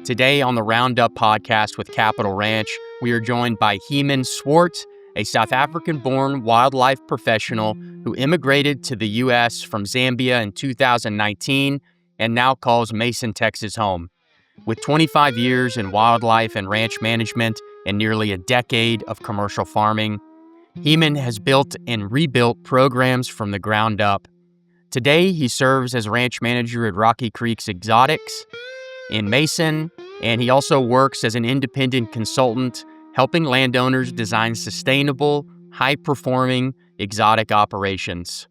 Today on the Roundup podcast with Capital Ranch, we are joined by Human Swart, a South African-born wildlife professional who immigrated to the U.S. from Zambia in 2019 and now calls Mason, Texas home. With 25 years in wildlife and ranch management and nearly a decade of commercial farming, Human has built and rebuilt programs from the ground up. Today, he serves as ranch manager at Rocky Creek's Exotics in Mason, and he also works as an independent consultant, helping landowners design sustainable, high-performing exotic operations.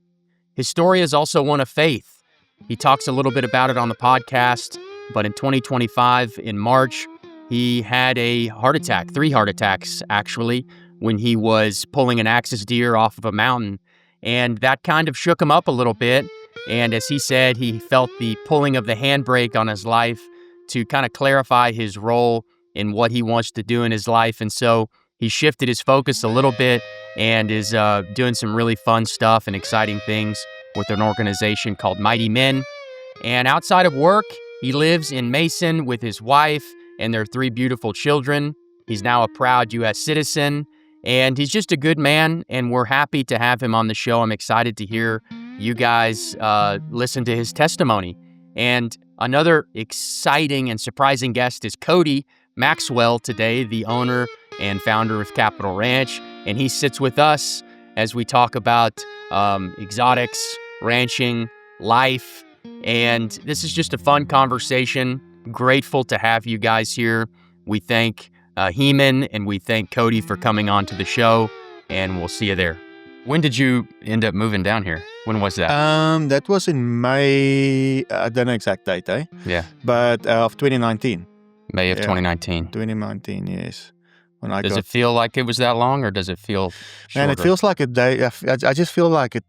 His story is also one of faith. He talks a little bit about it on the podcast, but in 2025, in March, he had a heart attack, 3 heart attacks actually, when he was pulling an axis deer off of a mountain. And that kind of shook him up a little bit. And as he said, he felt the pulling of the handbrake on his life to kind of clarify his role in what he wants to do in his life. And so he shifted his focus a little bit and is doing some really fun stuff and exciting things with an organization called Mighty Men. And outside of work, he lives in Mason with his wife and their 3 beautiful children. He's now a proud U.S. citizen, and he's just a good man, and we're happy to have him on the show. I'm excited to hear you guys listen to his testimony. And another exciting and surprising guest is Cody Maxwell today, the owner and founder of Capital Ranch, and he sits with us as we talk about exotics, ranching, life, and this is just a fun conversation. Grateful to have you guys here. We thank Human and we thank Cody for coming on to the show, and we'll see you there. When did you end up moving down here? When was that? That was in May, I don't know exact date, Yeah. But of 2019. May of 2019. 2019, yes. When Does it feel like it was that long, or does it feel shorter? Man, it feels like a day. I just feel like it,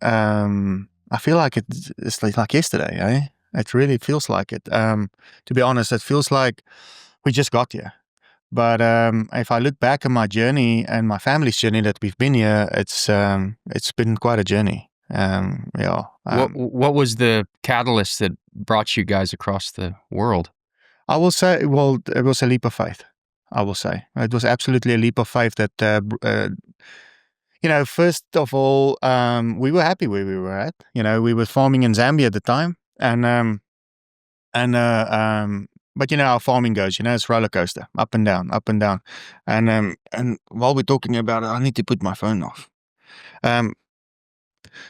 I feel like it's like yesterday, It really feels like it. To be honest, it feels like we just got here. But if I look back on my journey and my family's journey that we've been here, it's been quite a journey. What was the catalyst that brought you guys across the world? I will say, well, it was a leap of faith. I will say it was absolutely a leap of faith that, first of all, we were happy where we were at. We were farming in Zambia at the time, but how farming goes, it's roller coaster, up and down, up and down. And while we're talking about it, I need to put my phone off.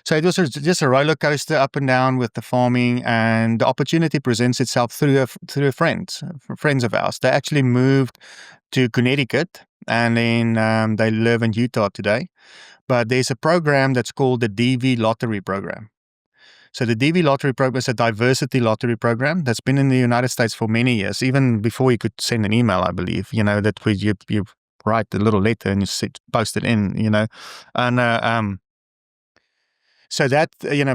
So it was just a roller coaster up and down with the farming, and the opportunity presents itself through friends of ours. They actually moved to Connecticut, and then they live in Utah today. But there's a program that's called the DV Lottery Program. So the DV Lottery Program is a diversity lottery program that's been in the United States for many years, even before you could send an email, I believe, that you write a little letter and you post it in, and so that,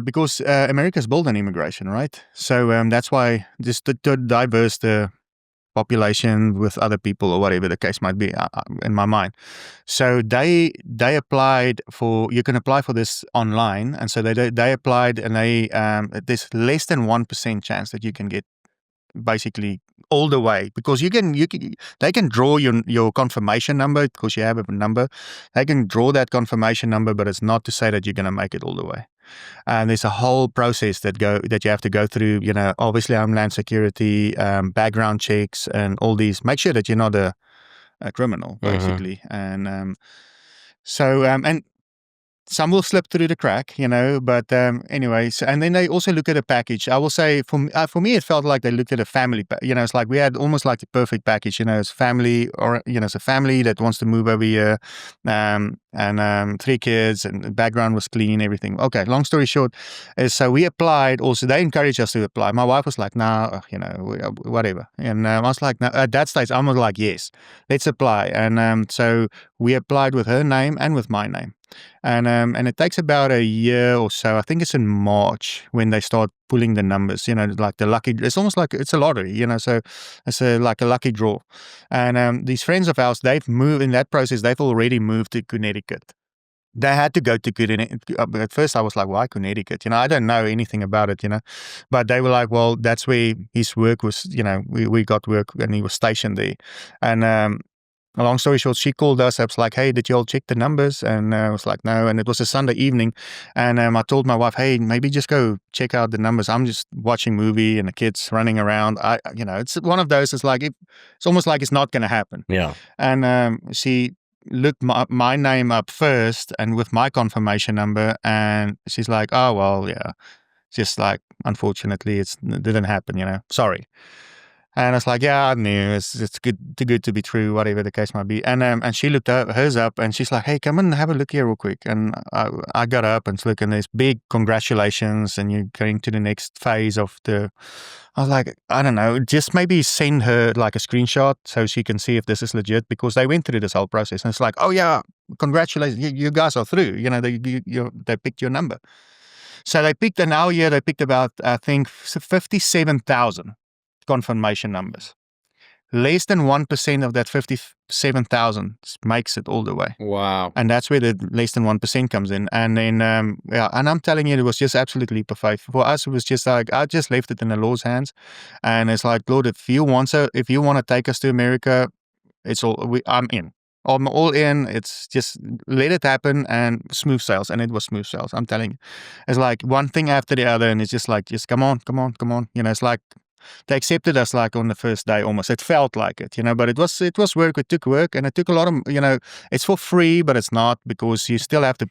because America's built on immigration, right? So that's why just to diverse the population with other people or whatever the case might be, in my mind. So they applied for, you can apply for this online, and so they applied, and there's less than 1% chance that you can get basically all the way, because they can draw your confirmation number because you have a number. They can draw that confirmation number, but it's not to say that you're going to make it all the way. And there's a whole process that you have to go through. Obviously Homeland Security, background checks, and all these. Make sure that you're not a criminal, basically. Mm-hmm. And and some will slip through the crack, but anyways, and then they also look at a package. I will say for me, it felt like they looked at a family, it's like we had almost like the perfect package, it's family, or, it's a family that wants to move over here, and 3 kids, and the background was clean, everything. Okay, long story short, so we applied also. They encouraged us to apply. My wife was like, nah, whatever. And I was like, no, at that stage, I was like, yes, let's apply. And so we applied with her name and with my name. And it takes about a year or so. I think it's in March when they start pulling the numbers, like the lucky, it's almost like it's a lottery, so it's like a lucky draw. And these friends of ours, they've moved in that process. They've already moved to Connecticut. they had to go to Connecticut. At first I was like, why Connecticut? I don't know anything about it, but they were like, well, that's where his work was, we got work and he was stationed there. And long story short, she called us. I was like, hey, did you all check the numbers? And I was like, no. And it was a Sunday evening. And I told my wife, hey, maybe just go check out the numbers. I'm just watching movie and the kids running around. It's one of those, it's like, it's almost like it's not going to happen. Yeah. And she looked my name up first and with my confirmation number. And she's like, oh, well, yeah. Just like, unfortunately, it didn't happen, sorry. And I was like, yeah, I knew it's good, too good to be true, whatever the case might be. And she looked hers up and she's like, hey, come and have a look here real quick. And I got up and look, and there's big congratulations, and you're going to the next phase of the. I was like, I don't know, just maybe send her like a screenshot so she can see if this is legit, because they went through this whole process. And it's like, oh yeah, congratulations, you guys are through. They picked your number. So they picked they picked about, I think, 57,000. Confirmation numbers. Less than 1% of that 57,000 makes it all the way. Wow. And that's where the less than 1% comes in. And then, and I'm telling you, it was just absolutely leap of faith. For us, it was just like, I just left it in the Lord's hands. And it's like, Lord, if you want to take us to America, I'm in. I'm all in. It's just let it happen and smooth sales. And it was smooth sales. I'm telling you, it's like one thing after the other. And it's just like, just come on. It's like, they accepted us like on the first day almost. It felt like it, but it was work. It took work, and it took a lot of, it's for free, but it's not, because you still have to,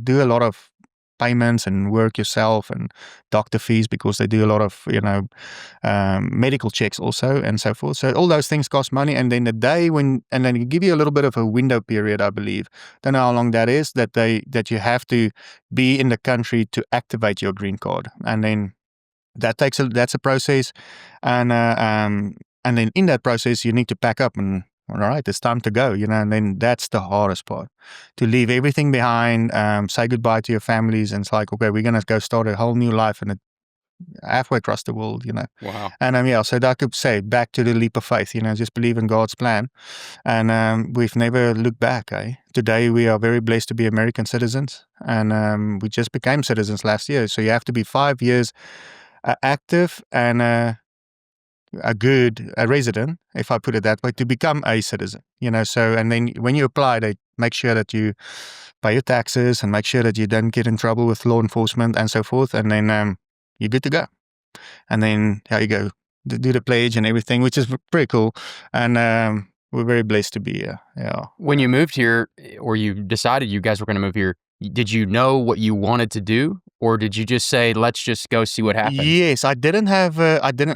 do a lot of payments and work yourself and doctor fees, because they do a lot of, medical checks also and so forth. So all those things cost money. And then the day and then you give you a little bit of a window period, I believe. Don't know how long that is, that you have to be in the country to activate your green card. And then that's a process, and then in that process you need to pack up and all right, it's time to go, and then that's the hardest part, to leave everything behind, say goodbye to your families, and it's like, okay, we're gonna go start a whole new life and halfway across the world, Wow. And so I could say back to the leap of faith, just believe in God's plan, and we've never looked back. Today we are very blessed to be American citizens, and we just became citizens last year. So you have to be 5 years active and a resident, if I put it that way, to become a citizen, So, and then when you apply, they make sure that you pay your taxes and make sure that you don't get in trouble with law enforcement and so forth. And then you're good to go. And then how you go, do the pledge and everything, which is pretty cool. And we're very blessed to be here. Yeah. When you moved here, or you decided you guys were going to move here, did you know what you wanted to do? Or did you just say, let's just go see what happens? Yes, I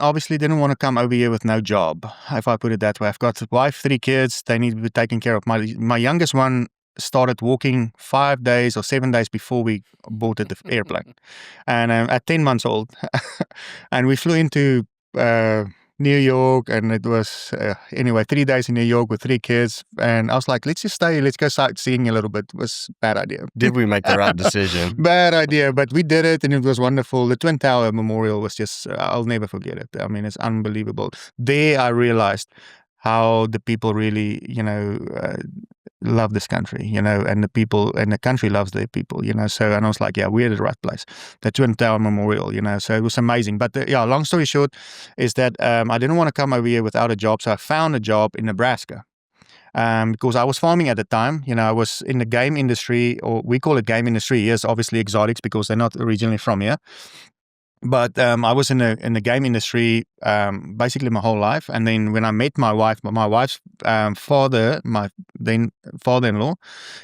obviously didn't want to come over here with no job, if I put it that way. I've got a wife, 3 kids. They need to be taken care of. My youngest one started walking 5 days or 7 days before we boarded the airplane. And at 10 months old. And we flew into New York, and it was, 3 days in New York with 3 kids. And I was like, let's just stay, let's go sightseeing a little bit. It was a bad idea. Did we make the right decision? Bad idea, but we did it, and it was wonderful. The Twin Tower Memorial was just, I'll never forget it. I mean, it's unbelievable. There I realized how the people really, love this country, and the people and the country loves their people, So, and I was like, yeah, we're at the right place. The Twin Tower Memorial, So it was amazing. But long story short is that I didn't want to come over here without a job. So I found a job in Nebraska. Because I was farming at the time, I was in the game industry, or we call it game industry. Yes, obviously exotics, because they're not originally from here. But I was in the game industry basically my whole life. And then when I met my wife's father, my then father-in-law,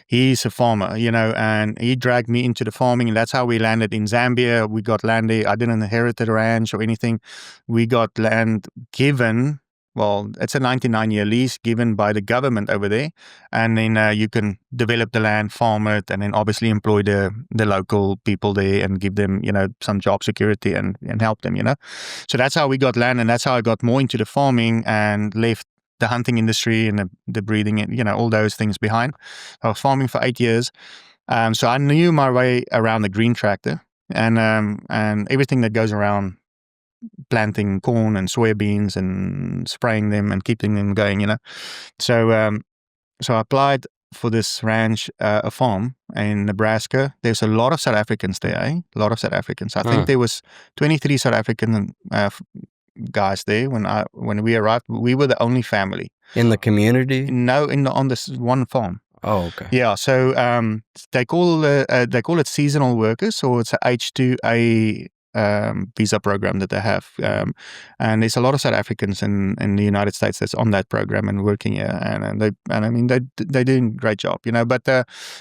he's a farmer, and he dragged me into the farming. And that's how we landed in Zambia. We got land there. I didn't inherit a ranch or anything. We got land given. Well, it's a 99-year lease given by the government over there. And then you can develop the land, farm it, and then obviously employ the local people there and give them, some job security and help them, So that's how we got land, and that's how I got more into the farming and left the hunting industry and the breeding, all those things behind. I was farming for 8 years. So I knew my way around the green tractor and everything that goes around planting corn and soybeans and spraying them and keeping them going, So I applied for this ranch, a farm in Nebraska. There's a lot of South Africans there, A lot of South Africans. I think there was 23 South African guys there when we arrived. We were the only family in the community. No, on this one farm. Oh, okay. Yeah, so they call it seasonal workers, or it's a H-2A visa program that they have, and there's a lot of South Africans in the United States that's on that program and working here, and I mean they're doing a great job, But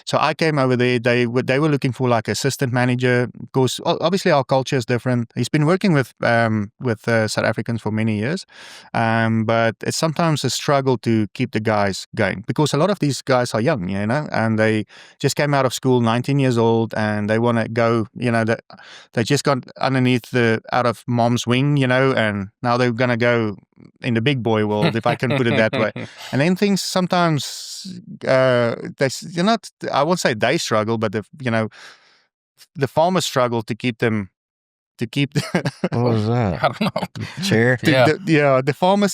so I came over there. They were looking for like assistant manager. Of course, obviously our culture is different. He's been working with South Africans for many years, but it's sometimes a struggle to keep the guys going because a lot of these guys are young, and they just came out of school, 19 years old, and they want to go, they just got out of mom's wing, and now they're going to go in the big boy world, if I can put it that way. And then things sometimes, I won't say they struggle, but the farmers struggle to keep them. What was that? I don't know. Chair? The farmers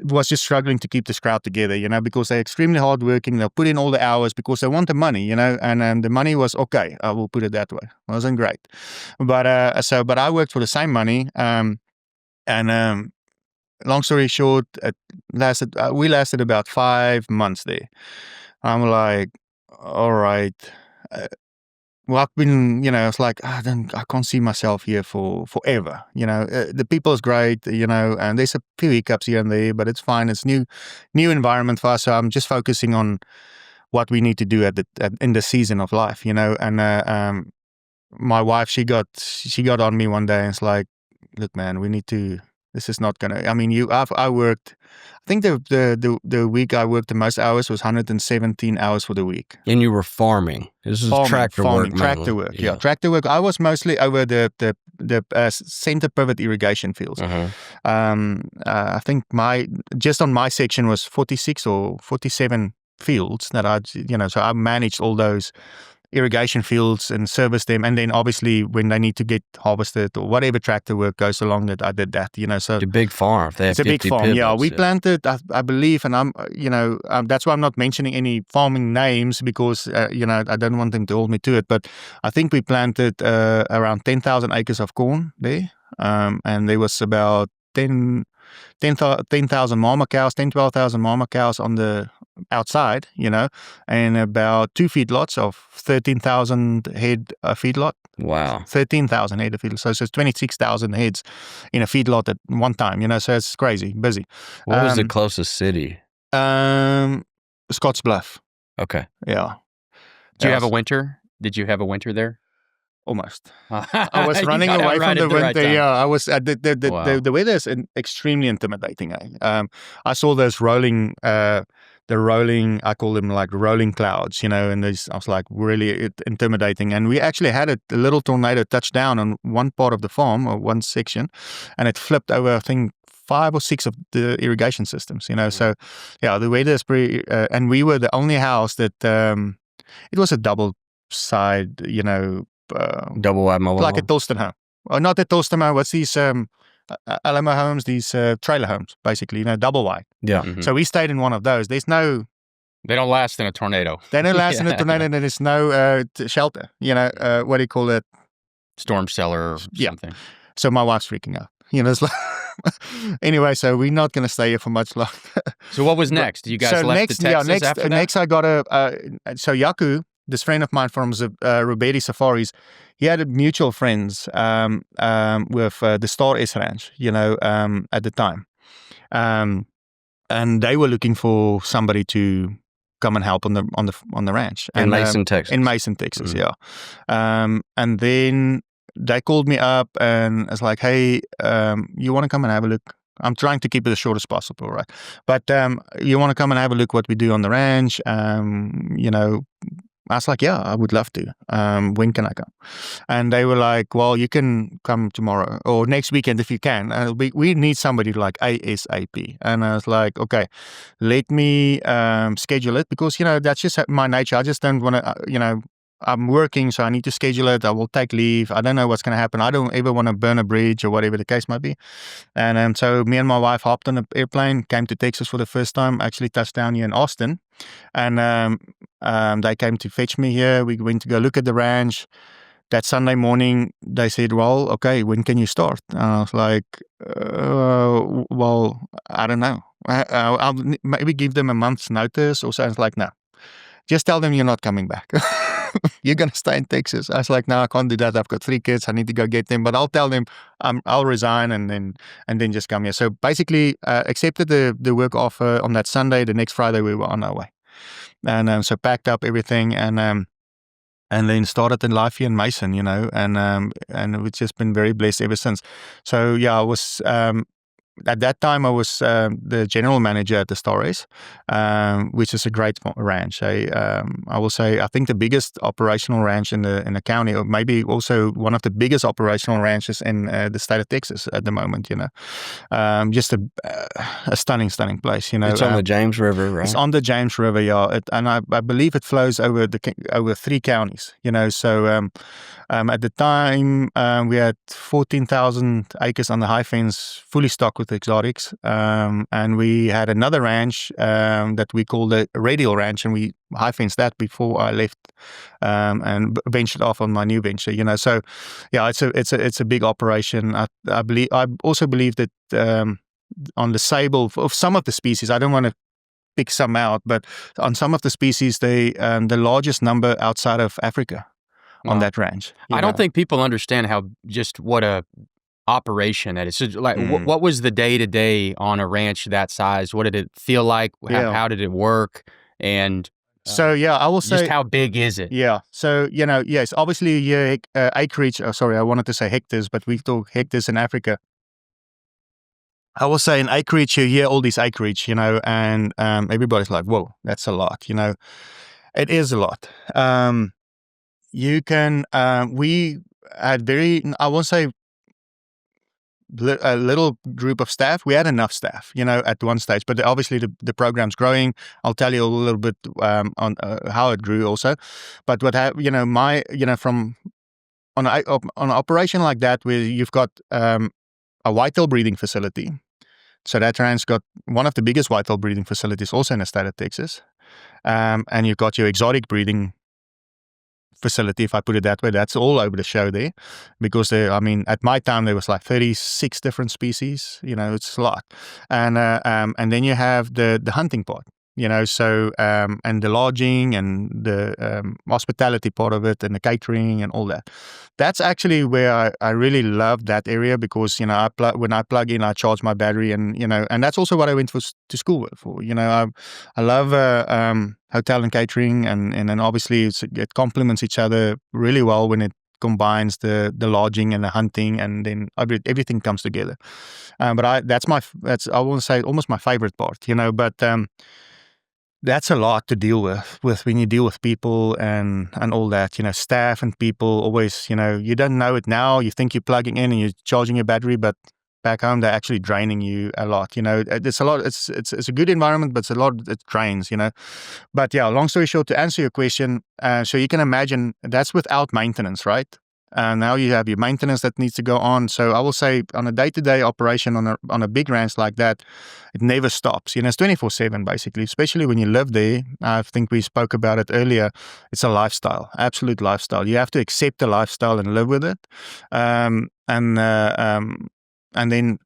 was just struggling to keep this crowd together, because they're extremely hardworking. They'll put in all the hours because they want the money, and the money was okay. I will put it that way. It wasn't great, but I worked for the same money, and long story short, we lasted about 5 months there. I'm like, all right. Well, I've been, it's like, I can't see myself here for forever. The people is great, and there's a few hiccups here and there, but it's fine. It's new environment for us. So I'm just focusing on what we need to do in the season of life, and my wife, she got on me one day and it's like, look, man, we need to. This is not gonna. I mean, I worked. I think the week I worked the most hours was 117 hours for the week. And you were farming. This is tractor work. Tractor work. Yeah, tractor work. I was mostly over the center pivot irrigation fields. I think just on my section was 46 or 47 fields that so I managed all those irrigation fields and service them, and then obviously when they need to get harvested or whatever tractor work goes along, that I did that. So it's a big farm. It's a big farm. Yeah, we planted. I believe, and I'm that's why I'm not mentioning any farming names because I don't want them to hold me to it. But I think we planted around 10,000 acres of corn there, and there was about 10,000 mama cows, 12,000 mama cows on the outside, and about 2 feedlots of 13,000 head a feedlot. Wow. 13,000 head a feedlot. So it's 26,000 heads in a feedlot at one time, so it's crazy, busy. What was the closest city? Scottsbluff. Okay. Yeah. Did you have a winter? Did you have a winter there? Almost. I was running away from the winter. Right, yeah, I was. The weather is extremely intimidating. I saw those rolling. I call them like rolling clouds, and I was like really intimidating. And we actually had a little tornado touch down on one part of the farm or one section, and it flipped over, I think, 5 or 6 of the irrigation systems, So, yeah, the weather is pretty. And we were the only house that it was a double side, double wide mobile like home? A Tolston home. Or not a Tolston home. What's these Alamo homes? These trailer homes, basically. Double wide. Yeah. Mm-hmm. So we stayed in one of those. There's no. They don't last in a tornado. They don't last in a tornado. And there's no shelter. What do you call it? Storm cellar or something. So my wife's freaking out. It's like. Anyway, so we're not going to stay here for much longer. So what was next? You guys left to Texas after that? Next I got so Yaku, this friend of mine from Rubetti Safaris, he had mutual friends with the Star S Ranch, at the time. And they were looking for somebody to come and help on the ranch. In Mason, Texas. In Mason, Texas, yeah. And then they called me up and it's like, hey, you want to come and have a look? I'm trying to keep it as short as possible, right? But you want to come and have a look what we do on the ranch? I was like, yeah, I would love to. When can I come? And they were like, well, you can come tomorrow or next weekend if you can. We need somebody like ASAP. And I was like, okay, let me schedule it because, that's just my nature. I just don't want to, I'm working, so I need to schedule it. I will take leave. I don't know what's going to happen. I don't ever want to burn a bridge or whatever the case might be. And so me and my wife hopped on an airplane, came to Texas for the first time, actually touched down here in Austin. And they came to fetch me here. We went to go look at the ranch. That Sunday morning, they said, well, okay, when can you start? And I was like, well, I don't know. I'll maybe give them a month's notice or something. Like, no, just tell them you're not coming back. You're going to stay in Texas. I was like, no, I can't do that. I've got 3 kids. I need to go get them. But I'll tell them I'll resign and then just come here. So basically, accepted the work offer on that Sunday. The next Friday, we were on our way. And so packed up everything and then started in life here in Mason, and we've just been very blessed ever since. So yeah, I was at that time I was the general manager at the Starres, which is a great ranch. I will say I think the biggest operational ranch in the county, or maybe also one of the biggest operational ranches in the state of Texas at the moment. Just a stunning place. It's on the James River, right? It's on the James River, yeah, and I believe it flows over 3 counties. So at the time we had 14,000 acres on the high fence, fully stocked with exotics, and we had another ranch that we called the Radial Ranch, and we high fenced that before I left and ventured off on my new venture. So yeah, it's a big operation. I also believe that on the sable of some of the species, I don't want to pick some out, but on some of the species, they the largest number outside of Africa on that ranch. I don't think people understand what a operation that is. So, like, what was the day-to-day on a ranch that size? What did it feel like? How did it work? And so, yeah, I will say, just how big is it? Yeah. So, yes, obviously acreage, sorry, I wanted to say hectares, but we talk hectares in Africa. I will say in acreage, you hear all these acreage, and everybody's like, whoa, that's a lot, It is a lot. We had I won't say a little group of staff. We had enough staff, at one stage, but obviously the program's growing. I'll tell you a little bit on how it grew also. But from on an operation like that, where you've got a whitetail breeding facility. So that ranch got one of the biggest whitetail breeding facilities also in the state of Texas. And you've got your exotic breeding facility, if I put it that way. That's all over the show there, because at my time there was like 36 different species. It's a lot. And then you have the hunting part. So and the lodging and the hospitality part of it and the catering and all that. That's actually where I really love that area, because when I plug in, I charge my battery, and and that's also what I went to school with. I love hotel and catering, and then obviously it complements each other really well when it combines the lodging and the hunting, and then everything comes together. But that's I want to say almost my favorite part. But that's a lot to deal with when you deal with people and all that, staff and people always, you don't know it now. You think you're plugging in and you're charging your battery, but back home, they're actually draining you a lot. It's a lot. It's a good environment, but it's a lot. It drains. But yeah, long story short, to answer your question, so you can imagine that's without maintenance, right? Now you have your maintenance that needs to go on. So I will say on a day-to-day operation on a big ranch like that, it never stops. It's 24/7 basically, especially when you live there. I think we spoke about it earlier. It's a lifestyle, absolute lifestyle. You have to accept the lifestyle and live with it. And then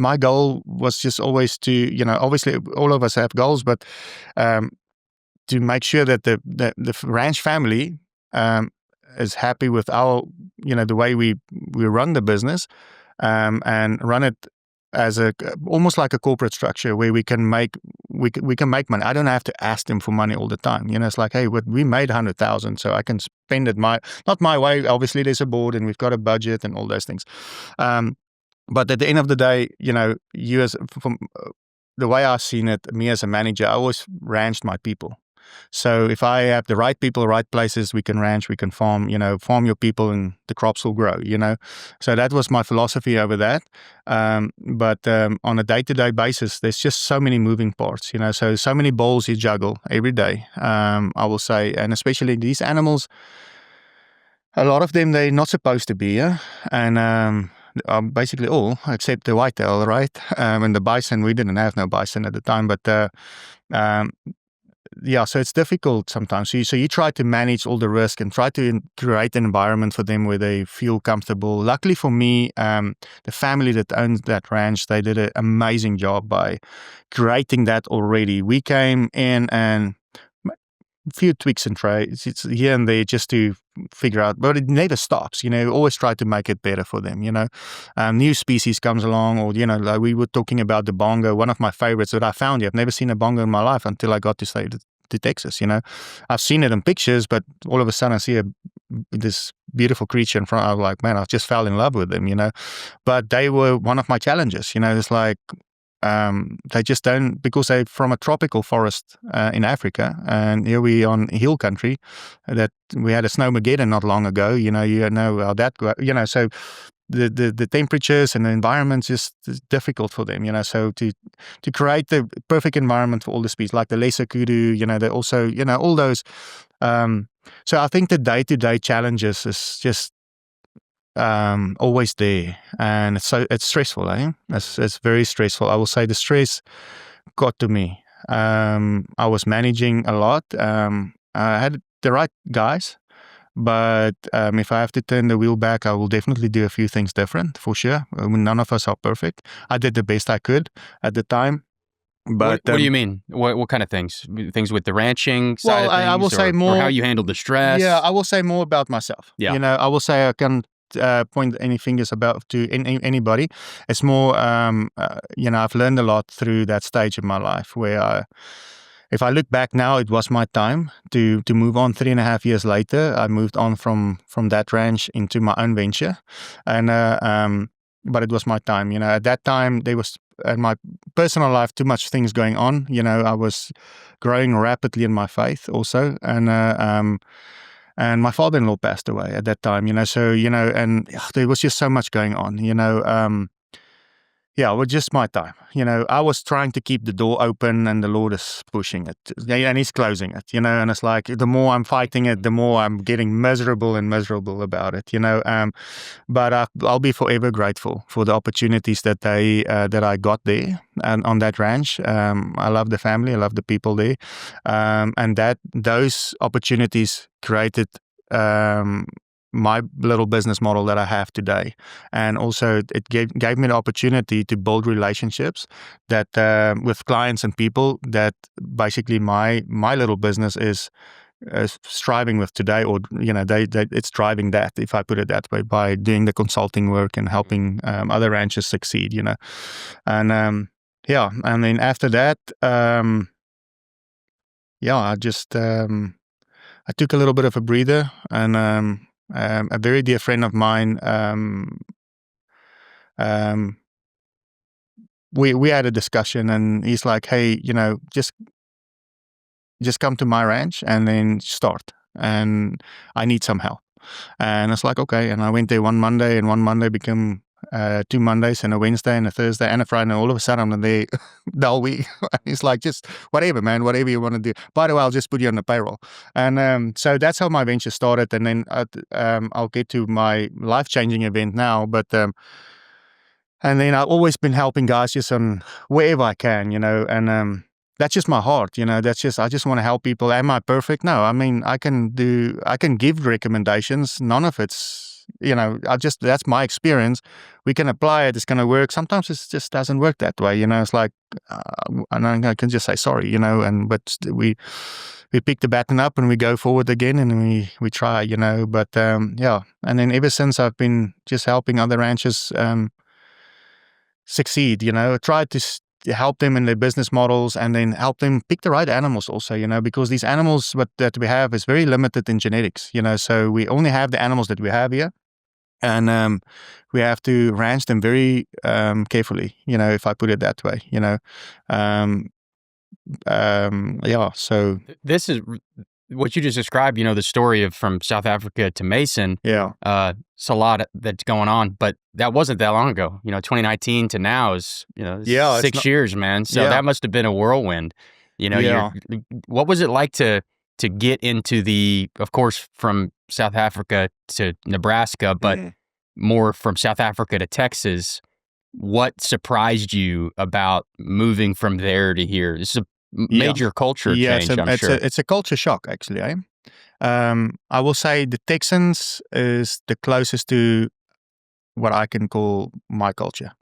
my goal was just always to, obviously all of us have goals, but to make sure that the ranch family is happy with our, the way we run the business, and run it as almost like a corporate structure where we can make money. I don't have to ask them for money all the time. It's like, hey, we made 100,000, so I can spend it not my way. Obviously, there's a board and we've got a budget and all those things. But at the end of the day, from the way I've seen it, me as a manager, I always ranched my people. So if I have the right people, right places, we can ranch, we can farm, farm your people and the crops will grow, So that was my philosophy over that. But on a day-to-day basis, there's just so many moving parts, so many balls you juggle every day, I will say. And especially these animals, a lot of them, they're not supposed to be here. And basically all except the whitetail, right? And the bison, we didn't have no bison at the time, but so it's difficult sometimes. So you try to manage all the risk and try to create an environment for them where they feel comfortable. Luckily for me, the family that owns that ranch, they did an amazing job by creating that already. We came in and a few tweaks and trades, it's here and there just to figure out, but it never stops. Always try to make it better for them. New species comes along, or like we were talking about the bongo, one of my favorites that I found here. I've never seen a bongo in my life until I got to Texas. I've seen it in pictures, but all of a sudden I see this beautiful creature in front. I was like, man, I just fell in love with them. But they were one of my challenges. It's like, they just don't, because they're from a tropical forest in Africa, and here we on hill country. That we had a snowmageddon not long ago. You know how that go. So the temperatures and the environment just is difficult for them. So to create the perfect environment for all the species, like the lesser kudu. They also all those. So I think the day-to-day challenges is just always there, and it's stressful. It's very stressful. I will say the stress got to me. I was managing a lot. I had the right guys, but if I have to turn the wheel back, I will definitely do a few things different for sure. None of us are perfect. I did the best I could at the time. But what do you mean? What kind of things? Things with the ranching side of things? I will say more. Or how you handled the stress? Yeah, I will say more about myself. Yeah. I will say I can't point any fingers to anybody. It's more, I've learned a lot through that stage of my life where if I look back now, it was my time to move on. 3.5 years later, I moved on from that ranch into my own venture. And but it was my time. At that time, there was, in my personal life, too much things going on. I was growing rapidly in my faith also. And my father-in-law passed away at that time, so, and there was just so much going on, it was just my time. I was trying to keep the door open and the Lord is pushing it, and He's closing it, and it's like the more I'm fighting it, the more I'm getting miserable about it, but I'll be forever grateful for the opportunities that I got there and on that ranch. I love the family, I love the people there, and those opportunities created my little business model that I have today. And also it gave me the opportunity to build relationships that with clients and people that basically my little business is striving with today, or it's driving that, if I put it that way, by doing the consulting work and helping other ranchers succeed. And and then after that, I just I took a little bit of a breather, and a very dear friend of mine, we had a discussion, and he's like, hey, just come to my ranch and then start, and I need some help. And it's like, okay. And I went there one Monday, and one Monday became 2 Mondays, and a Wednesday, and a Thursday, and a Friday, and all of a sudden I'm there the whole week. It's like, just whatever, man, whatever you want to do. By the way, I'll just put you on the payroll. And so that's how my venture started. And then I'll get to my life-changing event now. But and then I've always been helping guys just on wherever I can, and that's just my heart, that's just, I just want to help people. Am I perfect? No. I mean, I can give recommendations. None of it's, that's my experience. We can apply it. It's going to work. Sometimes it just doesn't work that way. It's like, and I can just say sorry, but we pick the baton up and we go forward again, and we try, but and then ever since I've been just helping other ranchers succeed, try to help them in their business models, and then help them pick the right animals also, because these animals that we have is very limited in genetics, so we only have the animals that we have here, and we have to ranch them very carefully, if I put it that way, So this is what you just described, the story of from South Africa to Mason. Yeah. It's a lot that's going on, but that wasn't that long ago. 2019 to now is, 6 years, man. So that must have been a whirlwind. What was it like to get into of course, from South Africa to Nebraska, but more from South Africa to Texas? What surprised you about moving from there to here? This is a major culture change, I'm sure. It's a culture shock, actually. I will say the Texans is the closest to what I can call my culture,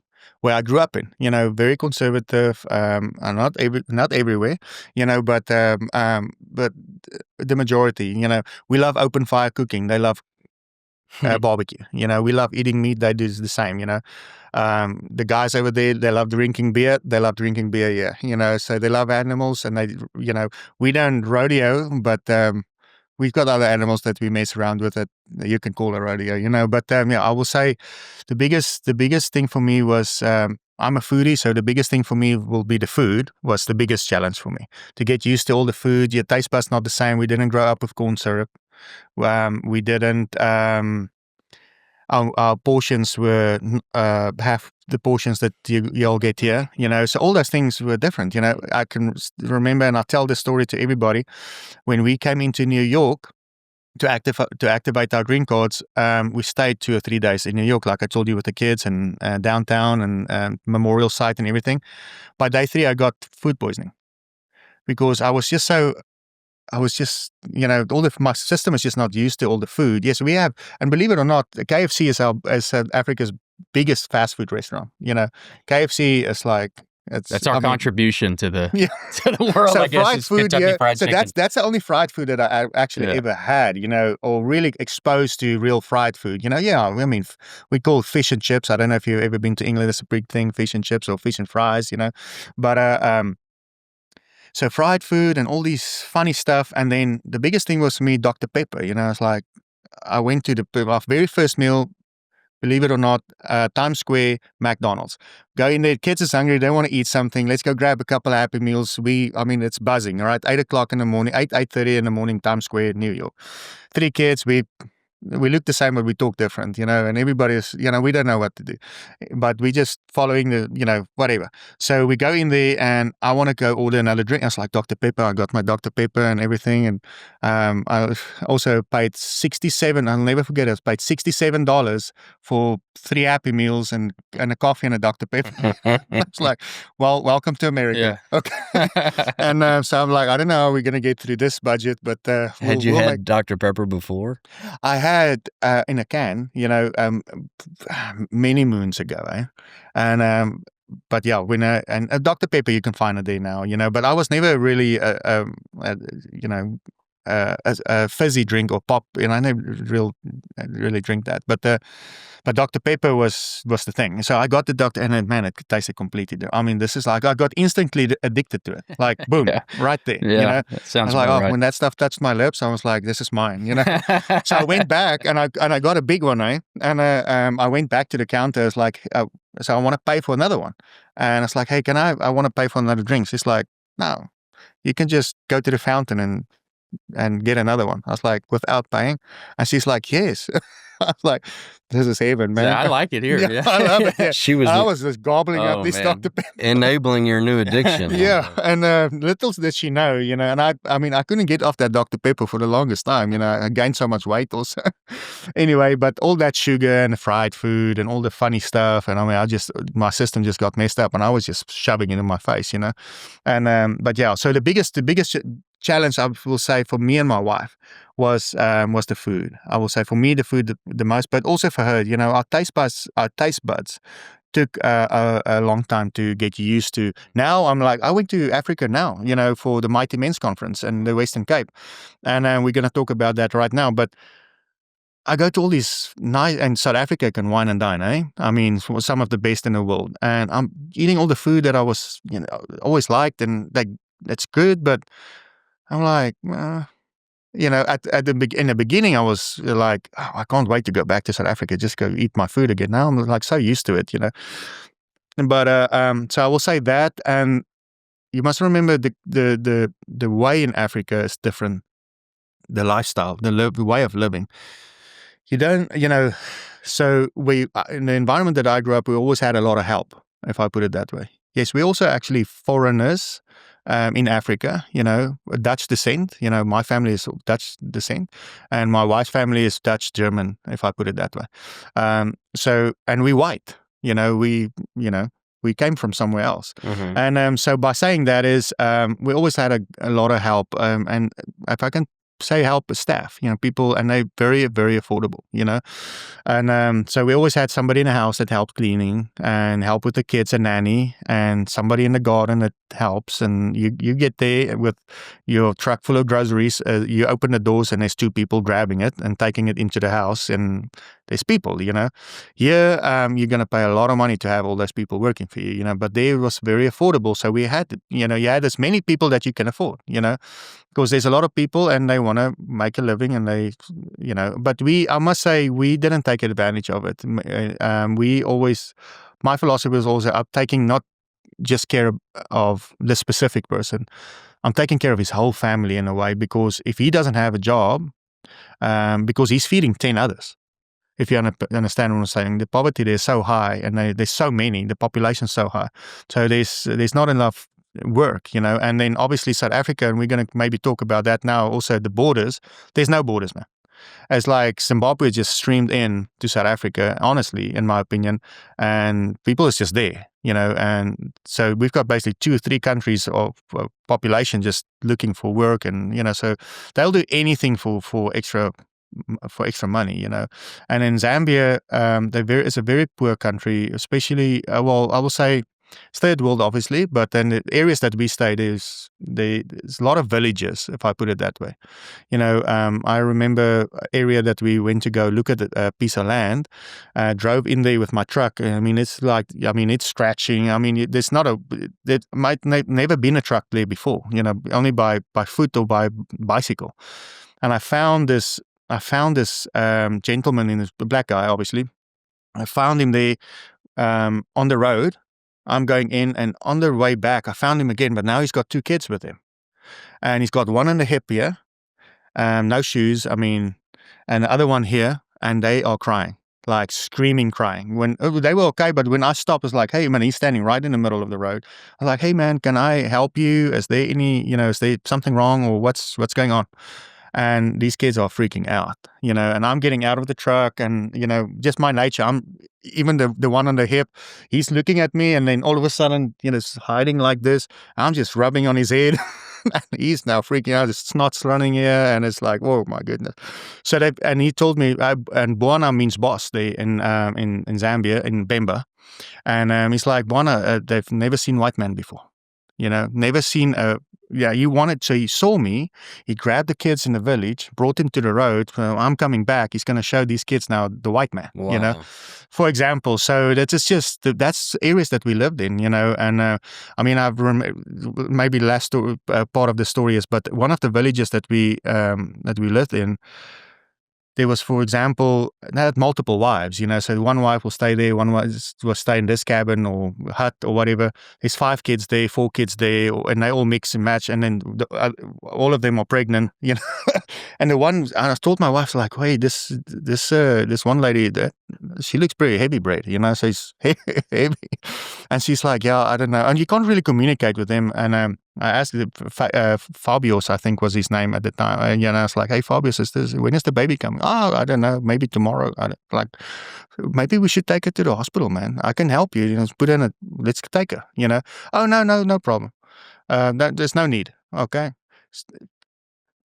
where I grew up in. Very conservative, and not everywhere, but the majority. We love open fire cooking. They love barbecue. We love eating meat. They do the same. The guys over there, they love drinking beer. They love drinking beer, so they love animals, and we don't rodeo, but we've got other animals that we mess around with that you can call a rodeo, but I will say the biggest thing for me was, I'm a foodie, so the biggest thing for me will be the food was the biggest challenge for me, to get used to all the food. Your taste buds not the same. We didn't grow up with corn syrup. We didn't, our portions were half the portions that you'll get here, so all those things were different. I can remember, and I tell this story to everybody, when we came into New York to activate our green cards, we stayed 2 or 3 days in New York, like I told you, with the kids, and downtown and memorial site and everything. By day 3, I got food poisoning because I was just, my system is just not used to all the food. Yes, we have, and believe it or not, KFC is South Africa's biggest fast food restaurant. KFC is like, that's our contribution to the to the world. So I guess fried food, Fried so chicken. that's the only fried food that I actually ever had, or really exposed to real fried food. I mean, we call it fish and chips. I don't know if you've ever been to England. It's a big thing, fish and chips or fish and fries. But so fried food and all these funny stuff. And then the biggest thing was for me, Dr. Pepper. It's like, I went to our very first meal, believe it or not, Times Square, McDonald's. Go in there, kids is hungry, they want to eat something. Let's go grab a couple of Happy Meals. It's buzzing, all right? 8 o'clock in the morning, 8:30 in the morning, Times Square, New York. 3 kids, we look the same, but we talk different, and everybody's, we don't know what to do. But we just following the, whatever. So we go in there and I want to go order another drink. I was like, Dr. Pepper. I got my Dr. Pepper and everything. And I also paid I'll never forget it. I paid $67 for 3 Happy Meals and a coffee and a Dr. Pepper. I was like, well, welcome to America. Yeah. Okay. And so I'm like, I don't know how we're going to get through this budget, but had you had Dr. Pepper before? I had in a can, many moons ago, and but yeah, and Dr. Pepper, you can find it there now, but I was never really a fizzy drink or pop, I never really drink that, but Dr. Pepper was the thing. So I got the Dr. and man, it tasted completely different. I mean, this is like, I got instantly addicted to it, like boom, right there. That sounds I was like, right. When that stuff touched my lips, I was like, this is mine. So I went back and I got a big one, and I went back to the counter. It's like, so I want to pay for another one, and it's like, hey, I want to pay for another drink. She's like, no, you can just go to the fountain and get another one. I was like, without paying? And she's like, yes. I was like, this is heaven, man. Yeah, I like it here. Yeah. I love it. Yeah. I was just gobbling up this Dr. Pepper. Enabling your new addiction. Yeah. And little did she know, and I couldn't get off that Dr. Pepper for the longest time. I gained so much weight also. Anyway, but all that sugar and the fried food and all the funny stuff. And my system just got messed up and I was just shoving it in my face, And, but yeah, so the biggest challenge, I will say, for me and my wife was the food. I will say for me, the food the most, but also for her, our taste buds took a long time to get used to. Now I'm like, I went to Africa now, for the Mighty Men's Conference in the Western Cape. And we're going to talk about that right now. But I go to all these nice, and South Africa can wine and dine, eh? I mean, some of the best in the world. And I'm eating all the food that I was, always liked, and that's good, but I'm like, in the beginning, I was like, oh, I can't wait to go back to South Africa, just go eat my food again. Now I'm like so used to it, But so I will say that, and you must remember the way in Africa is different. The lifestyle, the way of living. You don't, so we, in the environment that I grew up, we always had a lot of help, if I put it that way. Yes, we also actually foreigners in Africa, Dutch descent. My family is Dutch descent, and my wife's family is Dutch German, if I put it that way. And we white, we came from somewhere else. Mm-hmm. And so by saying that is, we always had a lot of help. And if I can say help staff, people, and they're very, very affordable, And so we always had somebody in the house that helped cleaning and help with the kids, a nanny, and somebody in the garden that helps. And you get there with your truck full of groceries, you open the doors and there's 2 people grabbing it and taking it into the house, and there's people, Here, you're going to pay a lot of money to have all those people working for you, but there it was very affordable. So we had, you had as many people that you can afford, because there's a lot of people and they want to make a living, and they, but I must say, we didn't take advantage of it. My philosophy was also, I'm taking not just care of the specific person, I'm taking care of his whole family in a way, because if he doesn't have a job, because he's feeding 10 others. If you understand what I'm saying, the poverty there is so high, and there's so many, the population's so high. So there's not enough work, and then obviously South Africa, and we're going to maybe talk about that now, also the borders, there's no borders, man. It's like Zimbabwe just streamed in to South Africa, honestly, in my opinion, and people is just there, and so we've got basically 2 or 3 countries of population just looking for work, and, so they'll do anything for extra money, And in Zambia, it's a very poor country, especially, I will say, it's third world, obviously, but then the areas that we stayed there's a lot of villages, if I put it that way. I remember an area that we went to go look at a piece of land, drove in there with my truck. It's scratching. There might never been a truck there before, only by foot or by bicycle. And I found this gentleman, a black guy, obviously. I found him there on the road. I'm going in, and on the way back, I found him again, but now he's got 2 kids with him. And he's got one in the hip here, no shoes, and the other one here, and they are crying, like screaming, crying. When they were okay, but when I stopped, it's like, hey, man, he's standing right in the middle of the road. I was like, hey, man, can I help you? Is there is there something wrong, or what's going on? And these kids are freaking out, and I'm getting out of the truck, and, just my nature, even the one on the hip, he's looking at me, and then all of a sudden, he's hiding like this. I'm just rubbing on his head. And he's now freaking out. His snot's running here, and it's like, oh my goodness. So and he told me, and Bwana means boss there in Zambia, in Bemba. And he's like, Bwana, they've never seen white man before. Never seen so he saw me, he grabbed the kids in the village, brought them to the road. I'm coming back. He's going to show these kids now the white man, Wow. for example. So that's areas that we lived in, and maybe the last part of the story is, but one of the villages that we lived in, there was, for example, they had multiple wives, so one wife will stay there, one wife will stay in this cabin or hut or whatever. There's 5 kids there, 4 kids there, and they all mix and match, and then all of them are pregnant, And the one, I told my wife, like, hey, this one lady, she looks pretty heavy bread, so she's heavy. And she's like, yeah, I don't know. And you can't really communicate with them. And I asked Fabios, I think was his name at the time. And I was like, hey, Fabios, when is the baby coming? Oh, I don't know, maybe tomorrow. Maybe we should take her to the hospital, man. I can help you. Let's take her. Oh, no problem. There's no need. Okay.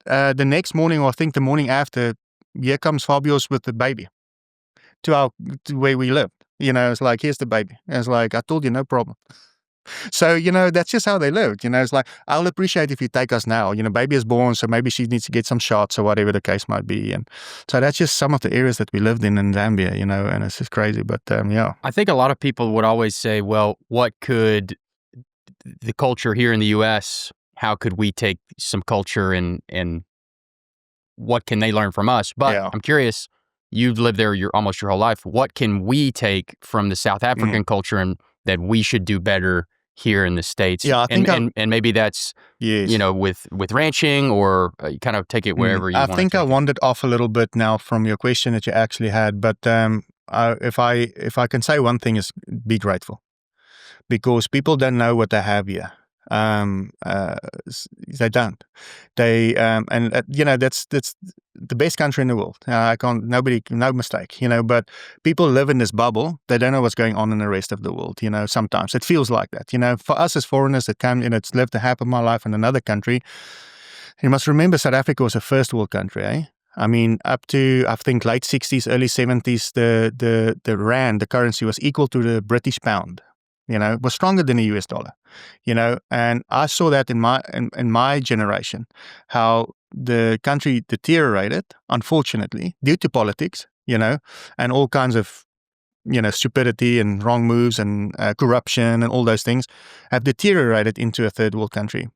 The next morning, or I think the morning after, here comes Fabios with the baby to where we lived. It's like, here's the baby. And it's like, I told you, no problem. So, that's just how they lived. It's like, I'll appreciate if you take us now. Baby is born, so maybe she needs to get some shots or whatever the case might be. And so that's just some of the areas that we lived in Zambia, and it's just crazy. But, yeah. I think a lot of people would always say, well, what could the culture here in the U.S., how could we take some culture and what can they learn from us? But yeah. I'm curious, you've lived there almost your whole life. What can we take from the South African culture and that we should do better here in the States. Yeah, I think and maybe that's, yes. with ranching, or you kind of take it wherever you want to take it. I wandered off a little bit now from your question that you actually had, but if I can say one thing is be grateful, because people don't know what they have here. They don't. They that's the best country in the world. No mistake. But people live in this bubble. They don't know what's going on in the rest of the world. Sometimes it feels like that. For us as foreigners that come, it's lived a half of my life in another country. You must remember, South Africa was a first world country, eh? I mean, up to, I think, late 60s, early 70s, the rand, the currency, was equal to the British pound. It was stronger than the US dollar. And I saw that in my generation, how the country deteriorated, unfortunately, due to politics, and all kinds of, stupidity and wrong moves and corruption and all those things have deteriorated into a third world country.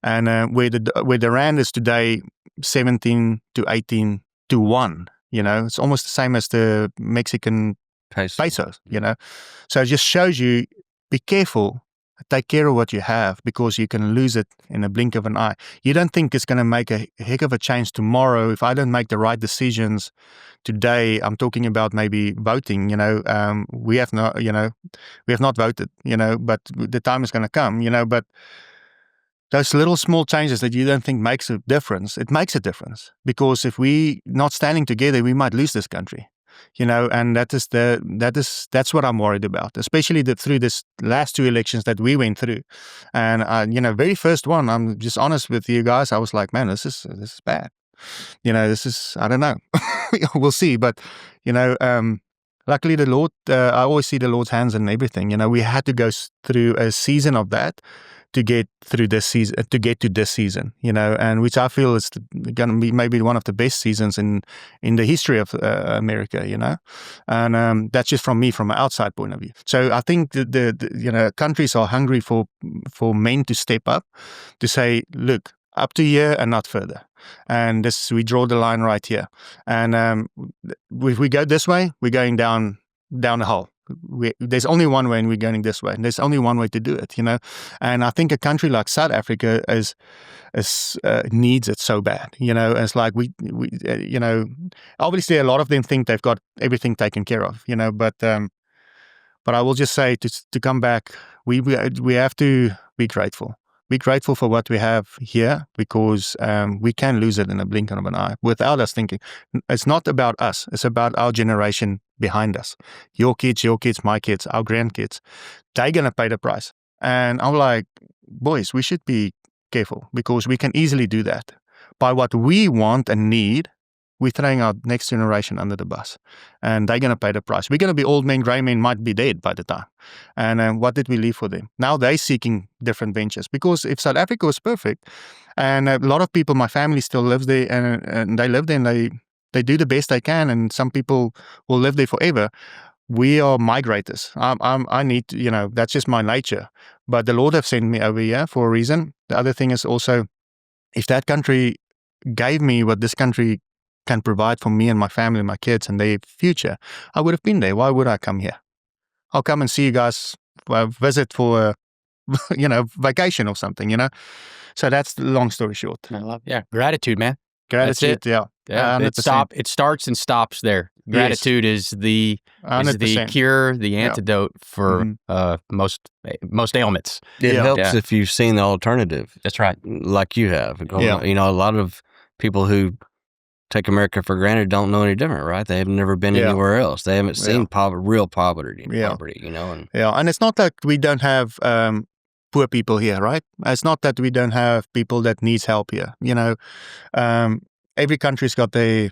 And where the rand is today 17 to 18 to 1, it's almost the same as the Mexican pesos, So it just shows you, be careful, take care of what you have, because you can lose it in a blink of an eye. You don't think it's going to make a heck of a change tomorrow if I don't make the right decisions today. I'm talking about maybe voting, we have not voted, but the time is going to come, but those little small changes that you don't think makes a difference, it makes a difference. Because if we not standing together, we might lose this country, and that's what I'm worried about, especially through this last two elections that we went through. And, very first one, I'm just honest with you guys, I was like, man, this is bad. This is, I don't know. We'll see. But, luckily the Lord, I always see the Lord's hands in everything. We had to go through a season of that to get through this season, to get to this season, and which I feel is going to be maybe one of the best seasons in the history of America, and that's just from an outside point of view. So I think the countries are hungry for men to step up, to say, look, up to here and not further, and we draw the line right here, and if we go this way, we're going down the hole. There's only one way, and we're going this way, and there's only one way to do it, And I think a country like South Africa needs it so bad, It's like we obviously a lot of them think they've got everything taken care of, But I will just say to come back, we have to be grateful. Be grateful for what we have here, because we can lose it in a blink of an eye without us thinking. It's not about us. It's about our generation behind us. Your kids, my kids, our grandkids. They're going to pay the price. And I'm like, boys, we should be careful, because we can easily do that. By what we want and need, we're throwing our next generation under the bus, and they're going to pay the price. We're going to be old men, grey men, might be dead by the time. And what did we leave for them? Now they're seeking different ventures, because if South Africa was perfect, and a lot of people, my family still lives there, and they live there, and they do the best they can, and some people will live there forever. We are migrators. I need to, that's just my nature. But the Lord have sent me over here for a reason. The other thing is also, if that country gave me what this country can provide for me and my family, my kids, and their future, I would have been there. Why would I come here? I'll come and see you guys, visit for a, vacation or something, So that's the long story short. I love, gratitude, man. Gratitude, yeah. It starts and stops there. Gratitude is the cure, the antidote for most ailments. It helps if you've seen the alternative. That's right. Like you have. Yeah. A lot of people who take America for granted don't know any different, right? They have never been anywhere else. They haven't seen real poverty, And and it's not that we don't have poor people here, right? It's not that we don't have people that needs help here. Every country's got their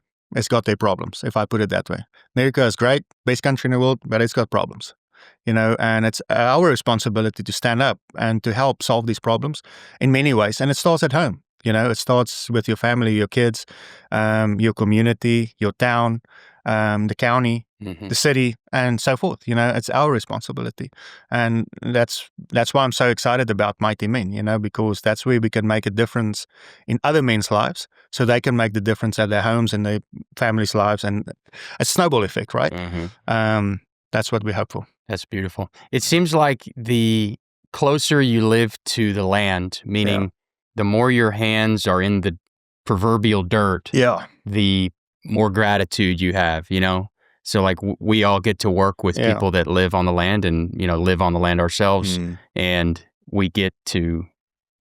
problems, if I put it that way. America is great, best country in the world, but it's got problems. And it's our responsibility to stand up and to help solve these problems in many ways. And it starts at home. It starts with your family, your kids, your community, your town, the county, the city, and so forth. It's our responsibility. And that's why I'm so excited about Mighty Men, because that's where we can make a difference in other men's lives, so they can make the difference at their homes and their families' lives. And a snowball effect, right? That's what we hope for. That's beautiful. It seems like the closer you live to the land, meaning the more your hands are in the proverbial dirt, the more gratitude you have, So like we all get to work with people that live on the land and, live on the land ourselves. And we get to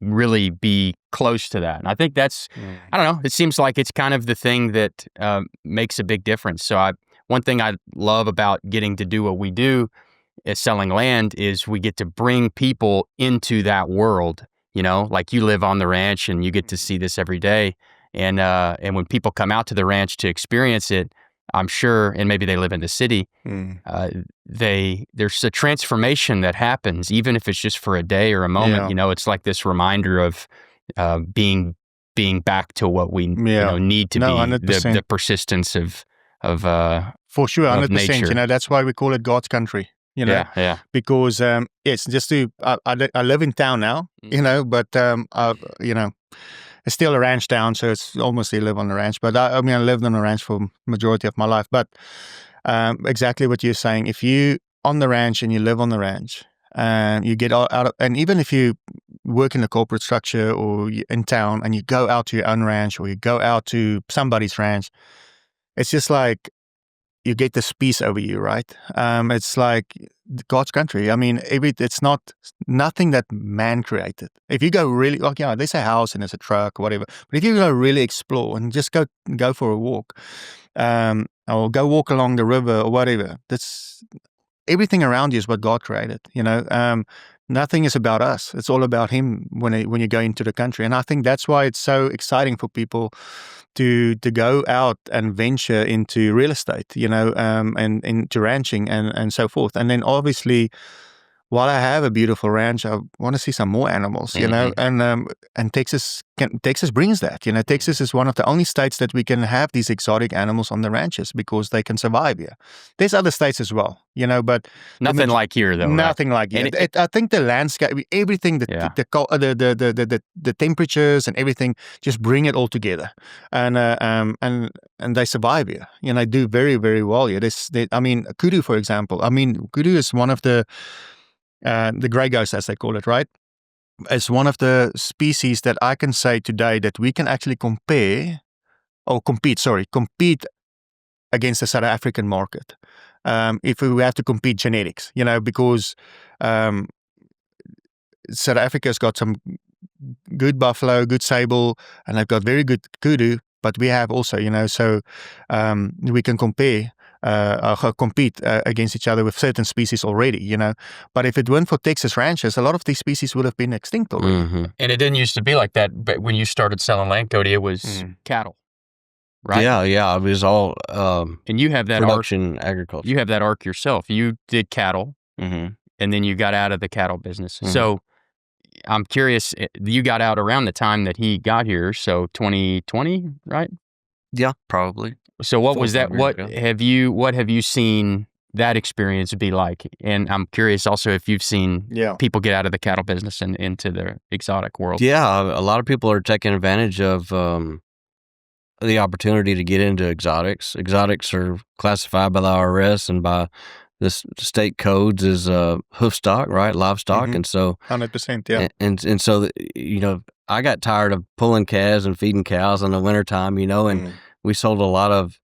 really be close to that. And I think that's, I don't know, it seems like it's kind of the thing that makes a big difference. So one thing I love about getting to do what we do as selling land is we get to bring people into that world, like you live on the ranch and you get to see this every day. And when people come out to the ranch to experience it, I'm sure, and maybe they live in the city, there's a transformation that happens, even if it's just for a day or a moment. It's like this reminder of being back to what we need to be, the persistence of for sure, 100%. Nature. That's why we call it God's country. Because it's just I live in town now, but it's still a ranch town, so it's almost you live on the ranch. But I lived on a ranch for majority of my life. But exactly what you're saying, if you on the ranch and you live on the ranch, and you get out of, and even if you work in a corporate structure or in town and you go out to your own ranch or you go out to somebody's ranch, it's just like you get this peace over you, right? It's like God's country. It's nothing that man created. If you go really, there's a house and there's a truck or whatever. But if you go really explore and just go for a walk, or go walk along the river or whatever, that's everything around you is what God created. Nothing is about us. It's all about Him when you go into the country. And I think that's why it's so exciting for people to go out and venture into real estate, and into ranching and so forth. And then obviously, while I have a beautiful ranch, I want to see some more animals, and Texas brings that. Texas is one of the only states that we can have these exotic animals on the ranches because they can survive here. There's other states as well, but nothing like here, though. Nothing like here. I think the landscape, everything, the temperatures and everything, just bring it all together, and they survive here. They do very, very well here. Kudu, for example. Kudu is one of the gray ghost, as they call it, right? It's one of the species that I can say today that we can actually compete against the South African market. If we have to compete genetics, because South Africa's got some good buffalo, good sable, and they've got very good kudu, but we have also, so we can compete against each other with certain species already, But if it weren't for Texas ranchers, a lot of these species would have been extinct already. Mm-hmm. And it didn't used to be like that. But when you started selling land, Cody, it was cattle, right? Yeah. It was all and you have that production agriculture. You have that arc yourself. You did cattle, and then you got out of the cattle business. So I'm curious, you got out around the time that he got here, so 2020, right? Yeah, probably. So what was that? What have you seen that experience be like? And I'm curious also if you've seen people get out of the cattle business and into the exotic world. Yeah, a lot of people are taking advantage of the opportunity to get into exotics. Exotics are classified by the IRS and by the state codes as hoof stock, right? Livestock. And so 100%, yeah. And so, I got tired of pulling calves and feeding cows in the wintertime, and we sold a lot of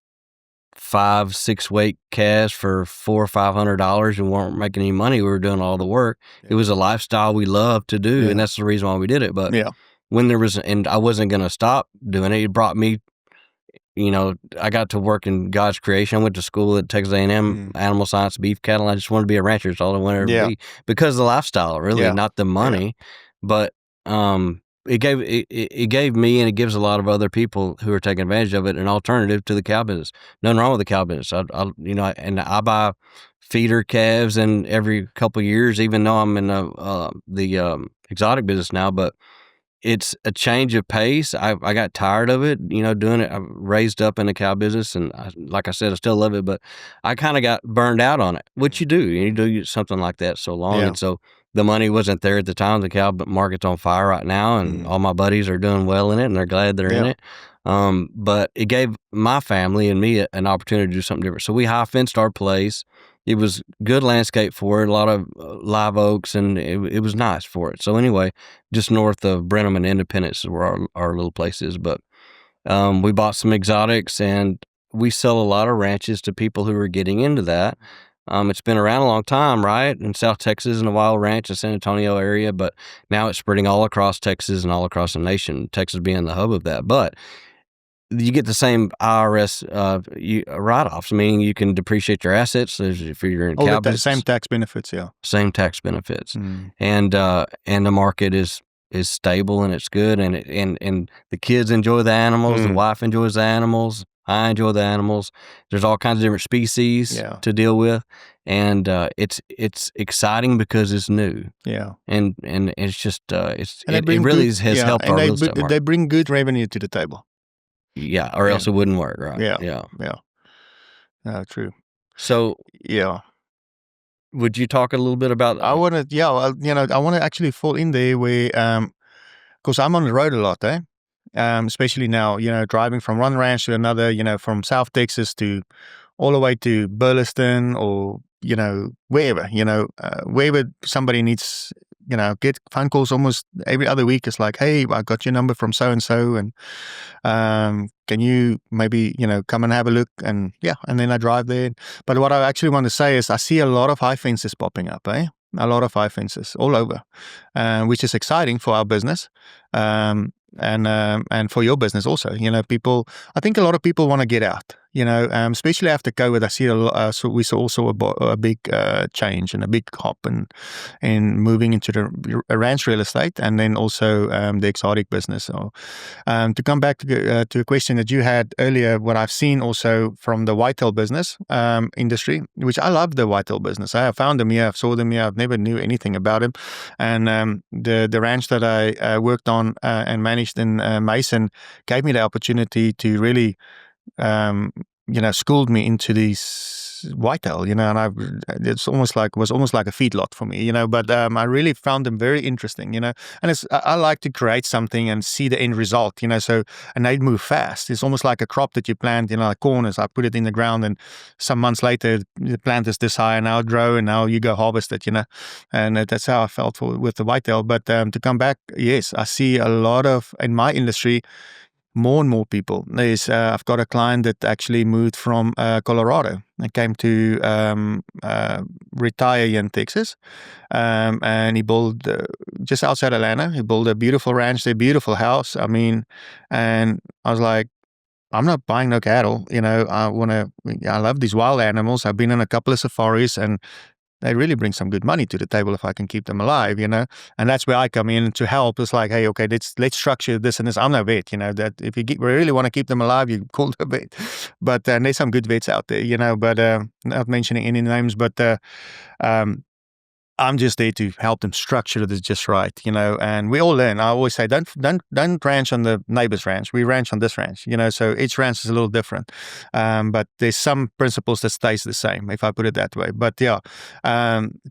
5-6 weight calves for $400 or $500 and weren't making any money. We were doing all the work. It was a lifestyle we loved to do, and that's the reason why we did it. But when and I wasn't going to stop doing it. It brought me, I got to work in God's creation. I went to school at Texas A&M, animal science, beef cattle. I just wanted to be a rancher. That's all I wanted to be because of the lifestyle, really, not the money. But it gave me, and it gives a lot of other people who are taking advantage of it, an alternative to the cow business. Nothing wrong with the cow business. I buy feeder calves and every couple of years, even though I'm in the exotic business now, but it's a change of pace. I got tired of it, doing it. I raised up in the cow business, and like I said, I still love it, but I kind of got burned out on it. What you do something like that so long, and so the money wasn't there at the time. The cow market's on fire right now, and all my buddies are doing well in it, and they're glad they're in it. But it gave my family and me an opportunity to do something different. So we high fenced our place. it was good landscape for it, a lot of live oaks, and it was nice for it. So anyway, just north of Brenham and Independence is where our little place is. But we bought some exotics, and we sell a lot of ranches to people who are getting into that. It's been around a long time, right? In South Texas, in the Wild Ranch, the San Antonio area, but now it's spreading all across Texas and all across the nation, Texas being the hub of that. But you get the same IRS write-offs, meaning you can depreciate your assets if you're in cow business. Same tax benefits, yeah. Same tax benefits, and the market is stable and it's good, and the kids enjoy the animals, the wife enjoys the animals, I enjoy the animals. There's all kinds of different species to deal with, and it's exciting because it's new. Yeah, and it's just it really has helped our real estate market. They bring good revenue to the table. Yeah, or else it wouldn't work, right? Yeah. No, true. So, would you talk a little bit about? I want to actually fall in there where, because I'm on the road a lot, especially now, driving from one ranch to another, from South Texas to all the way to Burleson or, wherever, wherever somebody needs, get phone calls almost every other week. It's like, hey, I got your number from so-and-so, and can you maybe, come and have a look? And and then I drive there. But what I actually want to say is I see a lot of high fences popping up, a lot of high fences all over, which is exciting for our business. And for your business also, I think a lot of people want to get out, especially after COVID. I see so we saw also a big change and a big hop in moving into the ranch real estate, and then also the exotic business. So to come back to a question that you had earlier, what I've seen also from the whitetail business industry, which I love the whitetail business. I have found them here, I've saw them here, I've never knew anything about them, and the ranch that I worked on and managed in Mason gave me the opportunity to really schooled me into these whitetail, and was almost like a feedlot for me, but I really found them very interesting, and I like to create something and see the end result, so, and they move fast. It's almost like a crop that you plant, like corn. I put it in the ground, and some months later the plant is this high, and now it grow, and now you go harvest it, and that's how I felt with the whitetail. But to come back, yes, I see a lot of, in my industry, more and more people. I've got a client that actually moved from Colorado and came to retire here in Texas, and he built just outside Atlanta. He built a beautiful ranch, a beautiful house. And I was like, I'm not buying no cattle. I love these wild animals. I've been on a couple of safaris, and they really bring some good money to the table if I can keep them alive, and that's where I come in to help. It's like, hey, okay, let's structure this and this. I'm no vet, that if you really want to keep them alive, you call it a vet. But there's some good vets out there, but not mentioning any names, but I'm just there to help them structure this just right, and we all learn. I always say, don't ranch on the neighbor's ranch. We ranch on this ranch, so each ranch is a little different. But there's some principles that stays the same, if I put it that way. But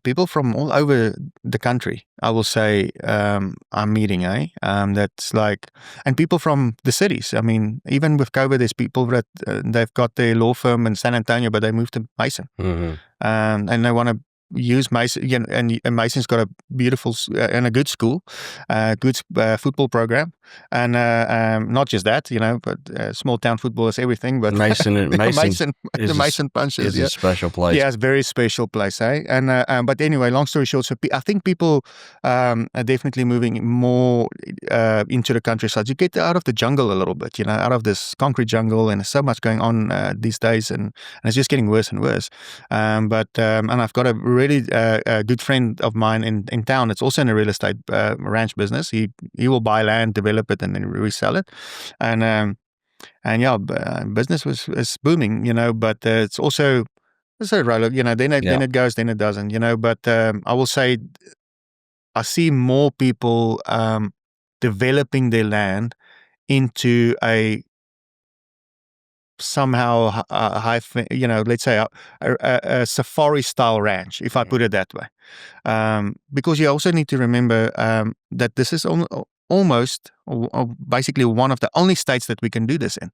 people from all over the country, I will say, I'm meeting, that's like, and people from the cities. Even with COVID, there's people that they've got their law firm in San Antonio, but they moved to Mason. And they want to use Mason, and Mason's got a beautiful and a good school, good football program, and not just that, but small town football is everything. But Mason the Mason Punches is a special place. Yeah, it's a very special place, And but anyway, long story short, so I think people are definitely moving more into the countryside. You get out of the jungle a little bit, out of this concrete jungle, and there's so much going on these days, and it's just getting worse and worse. But I've got a really good friend of mine in town. It's also in a real estate ranch business. He will buy land, develop it, and then resell it. And business is booming, but it's also a roller. Then it goes, then it doesn't. But I will say I see more people developing their land into a somehow let's say a safari style ranch, if I put it that way, because you also need to remember that this is almost or basically one of the only states that we can do this in.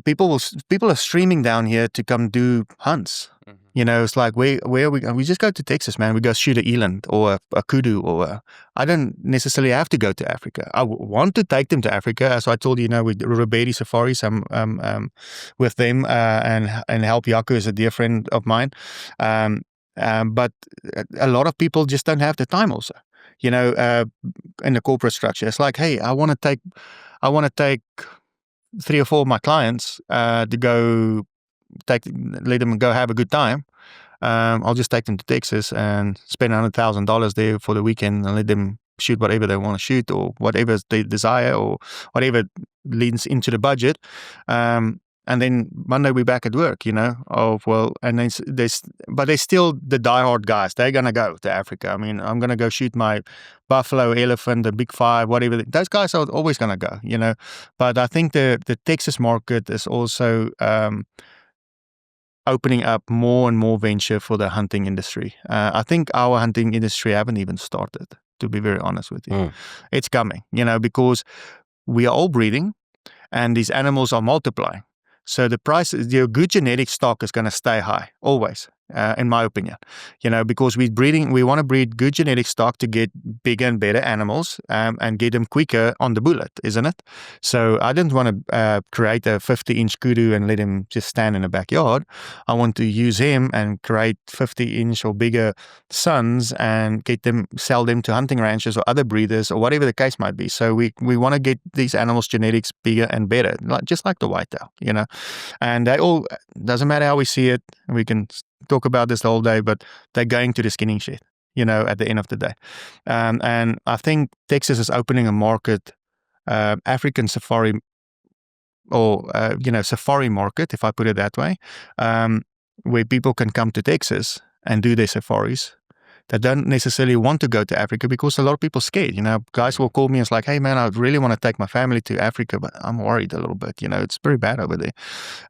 people are streaming down here to come do hunts. It's like, where are we going? We just go to Texas, man. We go shoot an eland or a kudu, I don't necessarily have to go to Africa. I want to take them to Africa. As I told you, with Robedi Safaris, I'm with them and help Yaku is a dear friend of mine. But a lot of people just don't have the time also, in the corporate structure. It's like, hey, I want to take 3 or 4 of my clients to go let them go have a good time. I'll just take them to Texas and spend $100,000 there for the weekend and let them shoot whatever they want to shoot or whatever they desire or whatever leads into the budget. And then Monday we're back at work, and then but they're still the diehard guys. They're going to go to Africa. I mean, I'm going to go shoot my buffalo, elephant, the big 5, whatever. Those guys are always going to go, But I think the Texas market is also opening up more and more venture for the hunting industry. I think our hunting industry haven't even started, to be very honest with you. It's coming, because we are all breeding and these animals are multiplying. So the price, your good genetic stock is going to stay high, always, in my opinion. Because we want to breed good genetic stock to get bigger and better animals and get them quicker on the bullet, isn't it? So I didn't want to create a 50-inch kudu and let him just stand in the backyard. I want to use him and create 50-inch or bigger sons and sell them to hunting ranches or other breeders or whatever the case might be. So we want to get these animals' genetics bigger and better, just like the whitetail, And they all, doesn't matter how we see it, we can talk about this the whole day, but they're going to the skinning shed, at the end of the day. And I think Texas is opening a market, African safari or, safari market, if I put it that way, where people can come to Texas and do their safaris that don't necessarily want to go to Africa because a lot of people are scared. Guys will call me and it's like, hey man, I really want to take my family to Africa, but I'm worried a little bit. It's very bad over there.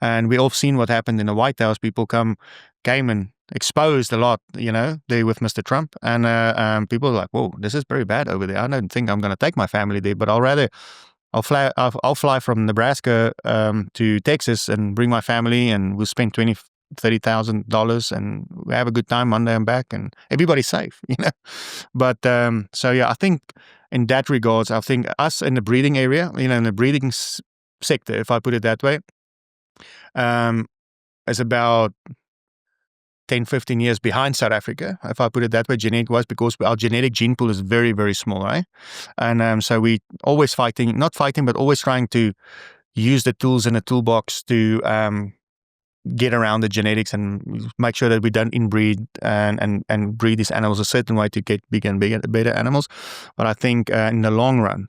And we all seen what happened in the White House. People came and exposed a lot, there with Mr. Trump. And people are like, whoa, this is very bad over there. I don't think I'm going to take my family there, but I'll fly from Nebraska to Texas and bring my family and we'll spend $30,000 and we have a good time Monday and back and everybody's safe, But I think in that regards, I think us in the breeding area, in the breeding sector, if I put it that way, is about 10, 15 years behind South Africa, if I put it that way, genetic-wise, because our genetic gene pool is very, very small, right? And so we always not fighting, but always trying to use the tools in the toolbox to get around the genetics and make sure that we don't inbreed and breed these animals a certain way to get bigger and bigger, better animals. But I think in the long run,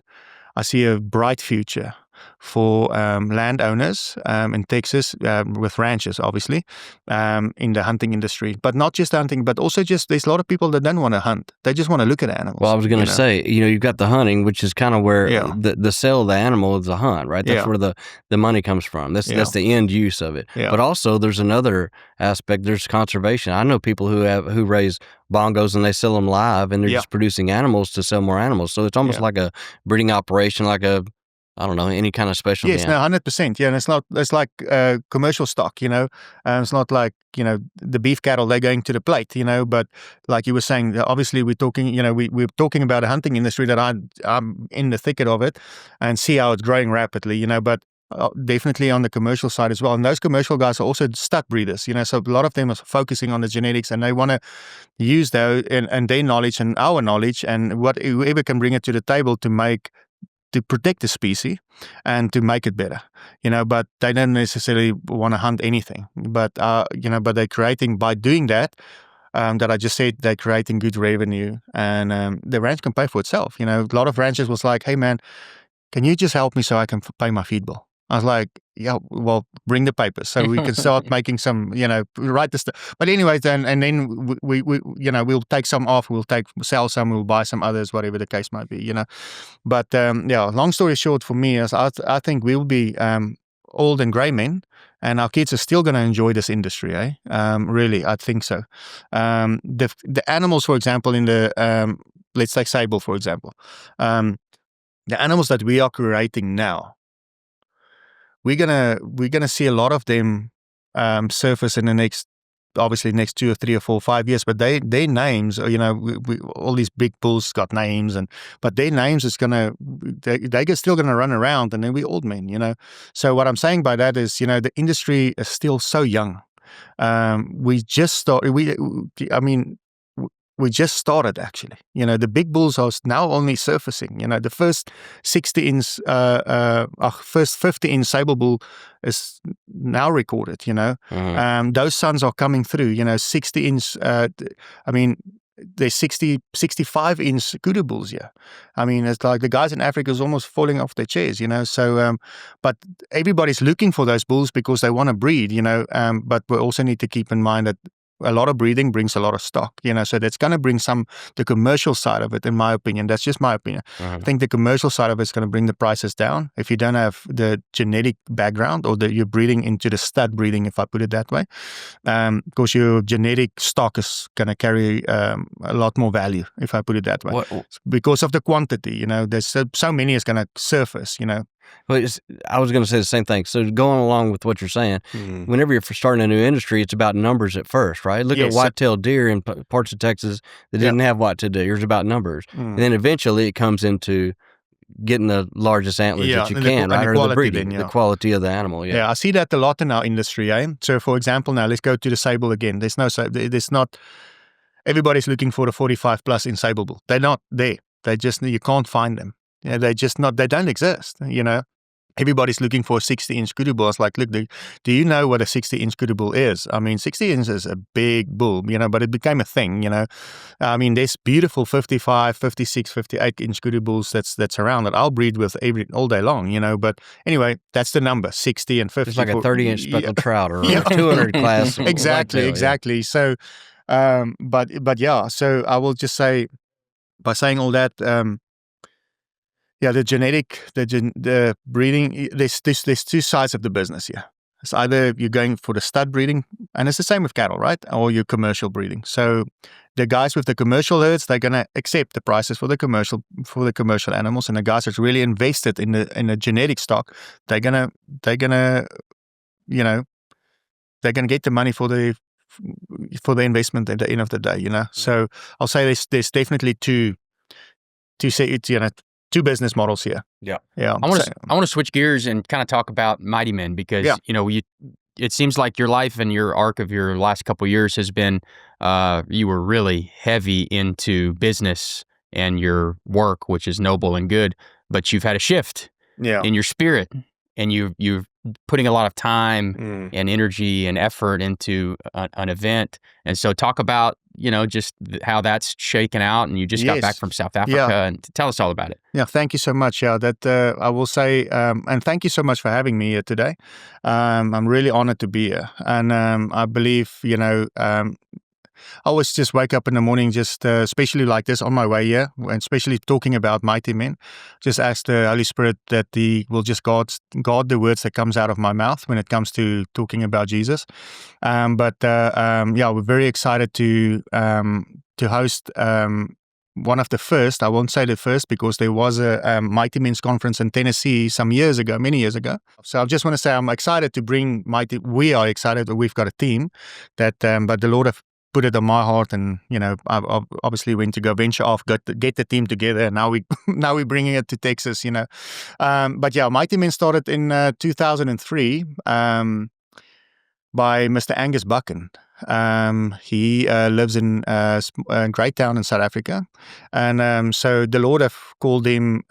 I see a bright future for landowners in Texas with ranches, obviously, in the hunting industry. But not just hunting, but also there's a lot of people that don't want to hunt. They just want to look at animals. Well, I was going to say, you've got the hunting, which is kind of where the sale of the animal is the hunt, right? That's where the money comes from. That's the end use of it. Yeah. But also there's another aspect. There's conservation. I know people who raise bongos and they sell them live and they're just producing animals to sell more animals. So it's almost like a breeding operation, like I don't know, any kind of specialty. Yes, no, 100%. Yeah, and it's like commercial stock, it's not like, the beef cattle, they're going to the plate, but like you were saying, obviously we're talking, we're talking about a hunting industry that I'm in the thicket of it and see how it's growing rapidly, but definitely on the commercial side as well. And those commercial guys are also stud breeders, so a lot of them are focusing on the genetics and they want to use those and their knowledge and our knowledge and whoever can bring it to the table to protect the species and to make it better, but they don't necessarily want to hunt anything. But, but they're creating, by doing that I just said, they're creating good revenue and the ranch can pay for itself. A lot of ranchers was like, hey man, can you just help me so I can pay my feed bill? I was like, yeah, well, bring the papers so we can start making some, write the stuff. But anyways, then we'll take some off, sell some, we'll buy some others, whatever the case might be, But long story short for me is I think we'll be old and grey men and our kids are still going to enjoy this industry, eh? Really, I think so. The animals, for example, in the, let's take sable, for example. The animals that we are creating now, we're gonna see a lot of them surface in the next 2 or 3 or 4 or 5 years. But their names, all these big bulls got names, but their names is they're still gonna run around, and then we old men. So what I'm saying by that is, the industry is still so young. We just started. We just started, actually. The big bulls are now only surfacing. The first 60-inch, first 50-inch sable bull is now recorded. Mm-hmm. Those sons are coming through. 60-inch. There's 65-inch kudu bulls here. It's like the guys in Africa is almost falling off their chairs. So, but everybody's looking for those bulls because they want to breed. But we also need to keep in mind that a lot of breeding brings a lot of stock, so that's going to bring the commercial side of it, in my opinion. That's just my opinion. Mm-hmm. I think the commercial side of it is going to bring the prices down if you don't have the genetic background, or that you're breeding into the stud breeding, if I put it that way. Because your genetic stock is going to carry a lot more value, if I put it that way. Because of the quantity, there's so many is going to surface, Well, I was going to say the same thing. So going along with what you're saying, whenever you're starting a new industry, it's about numbers at first, right? Look at white-tailed deer in parts of Texas that didn't have white-tailed deer. It's about numbers. And then eventually it comes into getting the largest antlers that you can, right? Or the breeding, the quality of the animal. Yeah, I see that a lot in our industry. So, for example, now let's go to the sable again. There's not, everybody's looking for the 45 plus in sable bull. They're not there. You can't find them. They don't exist. Everybody's looking for a 60-inch kudu bull. It's like, look, do you know what a 60-inch kudu bull is? 60 inches is a big bull, but it became a thing, there's beautiful 55, 56, 58-inch kudu bulls that's around that I'll breed with all day long, but anyway, that's the number, 60 and 50. It's like a 30-inch speckled trout or a 200 class. Exactly. So, so I will just say, by saying all that, the breeding, there's two sides of the business here. It's either you're going for the stud breeding, and it's the same with cattle, right? Or your commercial breeding. So the guys with the commercial herds, they're going to accept the prices for the commercial animals, and the guys that's really invested in the genetic stock, they're gonna get the money for the investment at the end of the day. So I'll say there's definitely two business models here. Yeah. I want to switch gears and kind of talk about Mighty Men, because it seems like your life and your arc of your last couple of years has been you were really heavy into business and your work, which is noble and good, but you've had a shift in your spirit, and you're putting a lot of time and energy and effort into an event. And so talk about just how that's shaken out, and you just got back from South Africa, and tell us all about it. Yeah, thank you so much. That I will say, and thank you so much for having me here today. I'm really honored to be here, and I believe, I always just wake up in the morning, just especially like this on my way here, and especially talking about Mighty Men, just ask the Holy Spirit that He will just guard the words that comes out of my mouth when it comes to talking about Jesus. We're very excited to host one of the first. I won't say the first, because there was a Mighty Men's conference in Tennessee many years ago. So I just want to say I'm excited to bring we are excited that we've got a team that, but the Lord have put it on my heart, and I obviously went to go venture off, get the team together, and now we're bringing it to Texas. Mighty Men started in 2003 by Mr. Angus Buchan. He lives in a great town in South Africa, and so the Lord have called him.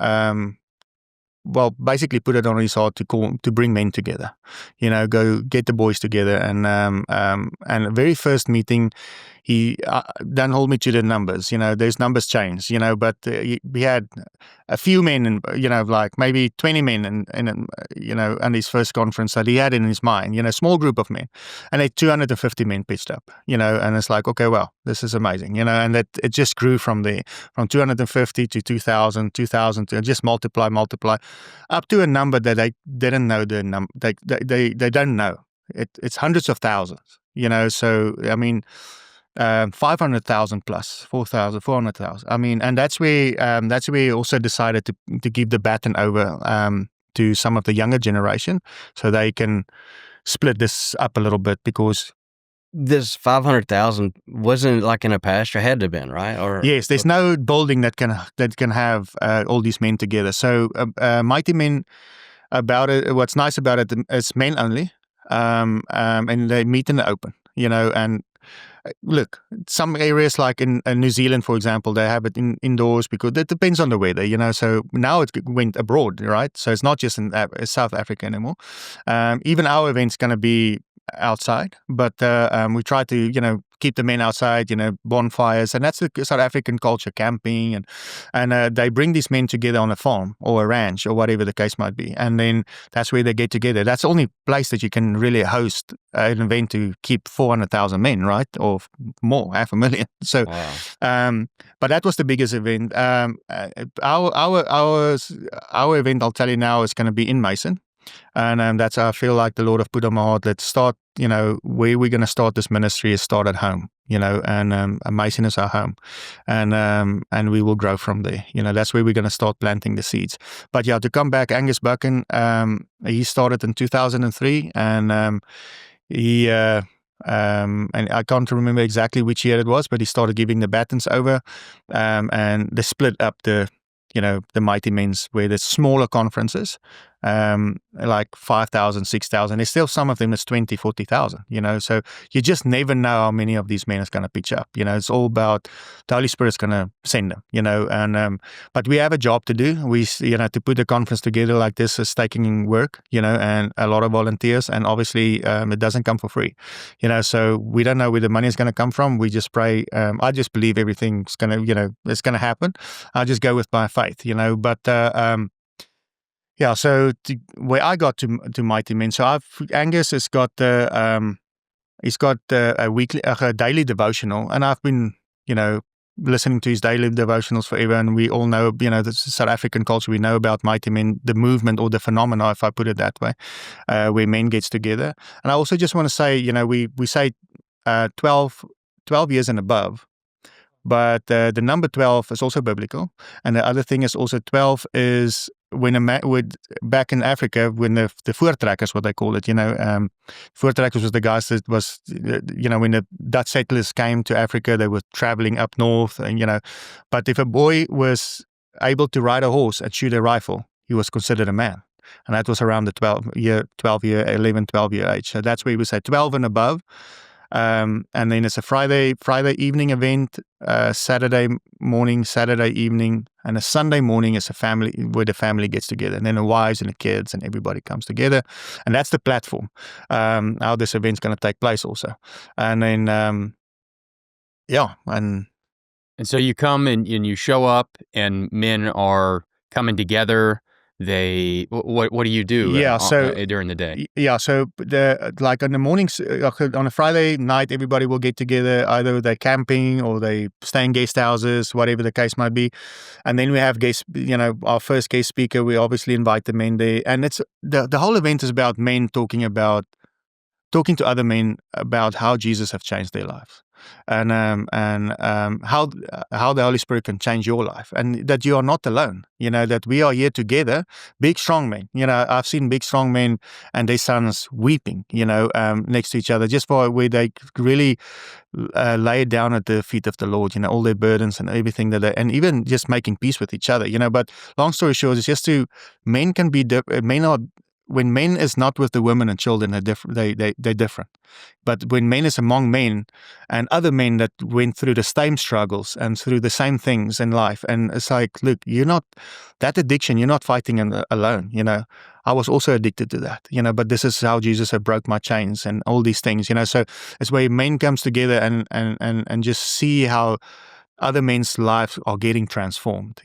Basically put it on his heart to bring men together, go get the boys together, and the very first meeting, he don't hold me to the numbers, those numbers change, but we had a few men, and like maybe 20 men, in his first conference that he had in his mind, small group of men, and 250 men pitched up, and it's like, okay, well, this is amazing, and that it just grew from there, from 250 to 2,000 to just multiply up to a number that they didn't know the number. They don't know. It's hundreds of thousands, so 500,000 plus 4,000, 400,000. And that's where we also decided to give the baton over to some of the younger generation so they can split this up a little bit, because This 500,000 wasn't like in a pasture, had to have been, right? Or yes, there's no building that can have all these men together. So Mighty Men, about it, what's nice about it is men only, and they meet in the open, and look, some areas like in New Zealand, for example, they have it indoors because it depends on the weather, so now it went abroad, right? So it's not just in South Africa anymore. Even our event's going to be outside, but we try to keep the men outside, bonfires, and that's the South African culture, camping, and they bring these men together on a farm or a ranch or whatever the case might be, and then that's where they get together. That's the only place that you can really host an event to keep 400,000 men, right, or more, 500,000. So, wow. but that was the biggest event. Our event, I'll tell you now, is going to be in Mason. And that's, I feel like the Lord have put on my heart, let's start, where we're going to start this ministry is start at home, and Mason is our home, and we will grow from there. That's where we're going to start planting the seeds. But yeah, to come back, Angus Buchan, he started in 2003, and he, and I can't remember exactly which year it was, but he started giving the batons over, and they split up the Mighty Men's, where there's smaller conferences, like 5,000, 6,000. There's still some of them that's 20, 40,000, so you just never know how many of these men is going to pitch up. It's all about the Holy Spirit's going to send them, and, but we have a job to do. We, to put a conference together like this is taking work, and a lot of volunteers, and obviously, it doesn't come for free, so we don't know where the money is going to come from. We just pray. I just believe everything's going to, it's going to happen. I just go with my faith, but, yeah, so where I got to Mighty Men, so Angus has got he's got a weekly, a daily devotional, and I've been listening to his daily devotionals forever, and we all know the South African culture. We know about Mighty Men, the movement or the phenomena, if I put it that way, where men gets together. And I also just want to say, we say 12 years and above. But the number 12 is also biblical. And the other thing is also 12 is when a man back in Africa, when the voortrekkers, what they call it, voortrekkers was the guys that was, when the Dutch settlers came to Africa, they were traveling up north, and, but if a boy was able to ride a horse and shoot a rifle, he was considered a man. And that was around the 12 year age. So that's where we say 12 and above. And then it's a Friday evening event, Saturday morning, Saturday evening, and a Sunday morning is a family where the family gets together, and then the wives and the kids and everybody comes together, and that's the platform how this event's going to take place also. And then and so you come and you show up, and men are coming together. What do you do? During the day? Yeah, so like on the mornings, on a Friday night, everybody will get together. Either they're camping or they stay in guest houses, whatever the case might be. And then we have guests. Our first guest speaker. We obviously invite the men there, and it's the whole event is about men talking to other men about how Jesus have changed their lives, and how the Holy Spirit can change your life, and that you are not alone. That we are here together, big strong men. I've seen big strong men and their sons weeping. Next to each other, just for where they really lay it down at the feet of the Lord. All their burdens and everything and even just making peace with each other. But long story short, it's just men can be men are. When men is not with the women and children, they're different. But when men is among men and other men that went through the same struggles and through the same things in life, and it's like, look, you're not that addiction. You're not fighting alone. I was also addicted to that. But this is how Jesus had broke my chains and all these things. So it's where men comes together and just see how other men's lives are getting transformed.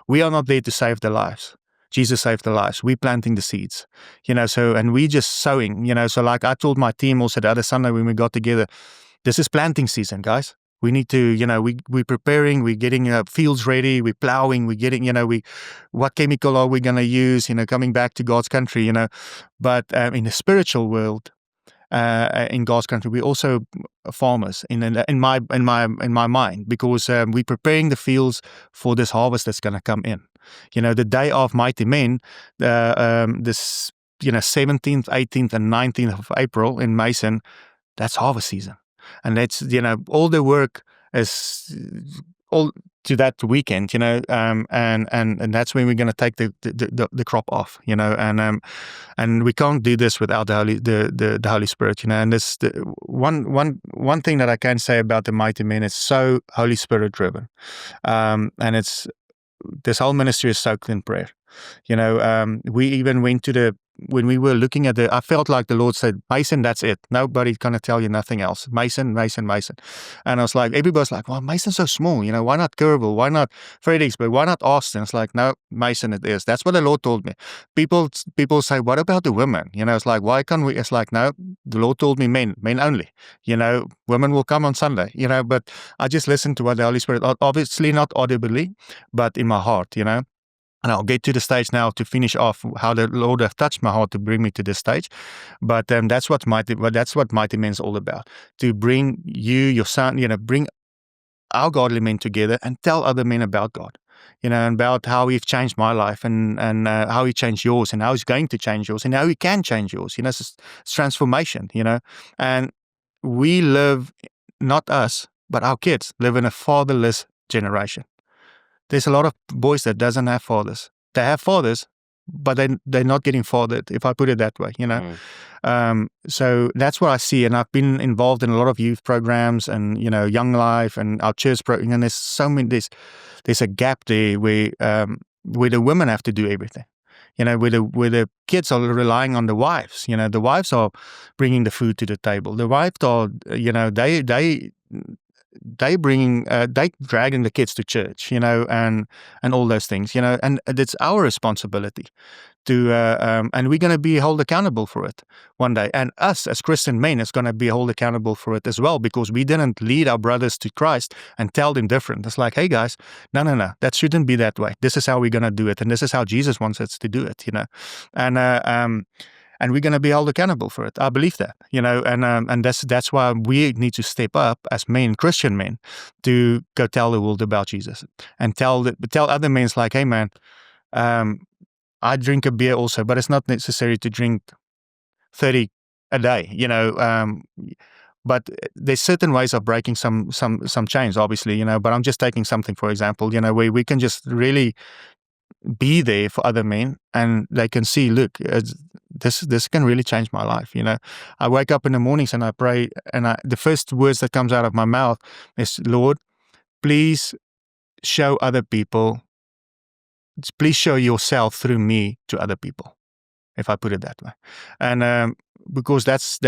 We are not there to save their lives. Jesus saved the lives. We planting the seeds, and we just sowing, so like I told my team also the other Sunday when we got together, this is planting season, guys. We need to, we're preparing, we're getting fields ready, we're plowing, we're getting, what chemical are we going to use, coming back to God's country, but in the spiritual world, in God's country, we're also farmers in my mind, because we're preparing the fields for this harvest that's going to come in. The day of Mighty Men, this 17th, 18th, and 19th of April in Mason, that's harvest season, and that's all the work is all to that weekend, and that's when we're going to take the crop off, and we can't do this without the Holy Spirit, and this one thing that I can say about the Mighty Men is so Holy Spirit driven, and it's this whole ministry is soaked in prayer. We even went to when we were looking at I felt like the Lord said, Mason, that's it. Nobody's going to tell you nothing else. Mason, Mason, Mason. And I was like, everybody's like, well, Mason's so small, why not Kerrville? Why not Fredericksburg? Why not Austin? It's like, no, Mason it is. That's what the Lord told me. People say, what about the women? It's like, why can't we? It's like, no, the Lord told me men only. Women will come on Sunday, but I just listened to what the Holy Spirit, obviously not audibly, but in my heart, And I'll get to the stage now to finish off how the Lord has touched my heart to bring me to this stage. But that's what Mighty Men is all about. To bring you, your son, bring our godly men together and tell other men about God. And about how He's changed my life and how He changed yours and how He's going to change yours and how He can change yours. It's transformation, And we live, not us, but our kids live in a fatherless generation. There's a lot of boys that doesn't have fathers. They have fathers, but they're not getting fathered, if I put it that way, So that's what I see. And I've been involved in a lot of youth programs and, Young Life and our church program. And there's so many, there's a gap there where the women have to do everything. Where the kids are relying on the wives. The wives are bringing the food to the table. The wives are, they dragging the kids to church, and all those things, and it's our responsibility to, and we're going to be held accountable for it one day. And us as Christian men is going to be held accountable for it as well, because we didn't lead our brothers to Christ and tell them different. It's like, hey guys, no, that shouldn't be that way. This is how we're going to do it. And this is how Jesus wants us to do it, and we're going to be held accountable for it. I believe that, and that's why we need to step up as men, Christian men, to go tell the world about Jesus and tell other men, like, hey man, I drink a beer also, but it's not necessary to drink 30 a day, but there's certain ways of breaking some chains, obviously, but I'm just taking something, for example, where we can just really be there for other men and they can see, look, this can really change my life. I wake up in the mornings and I pray, and the first words that comes out of my mouth is, Lord, please show other people, please show yourself through me to other people, if I put it that way. And because that's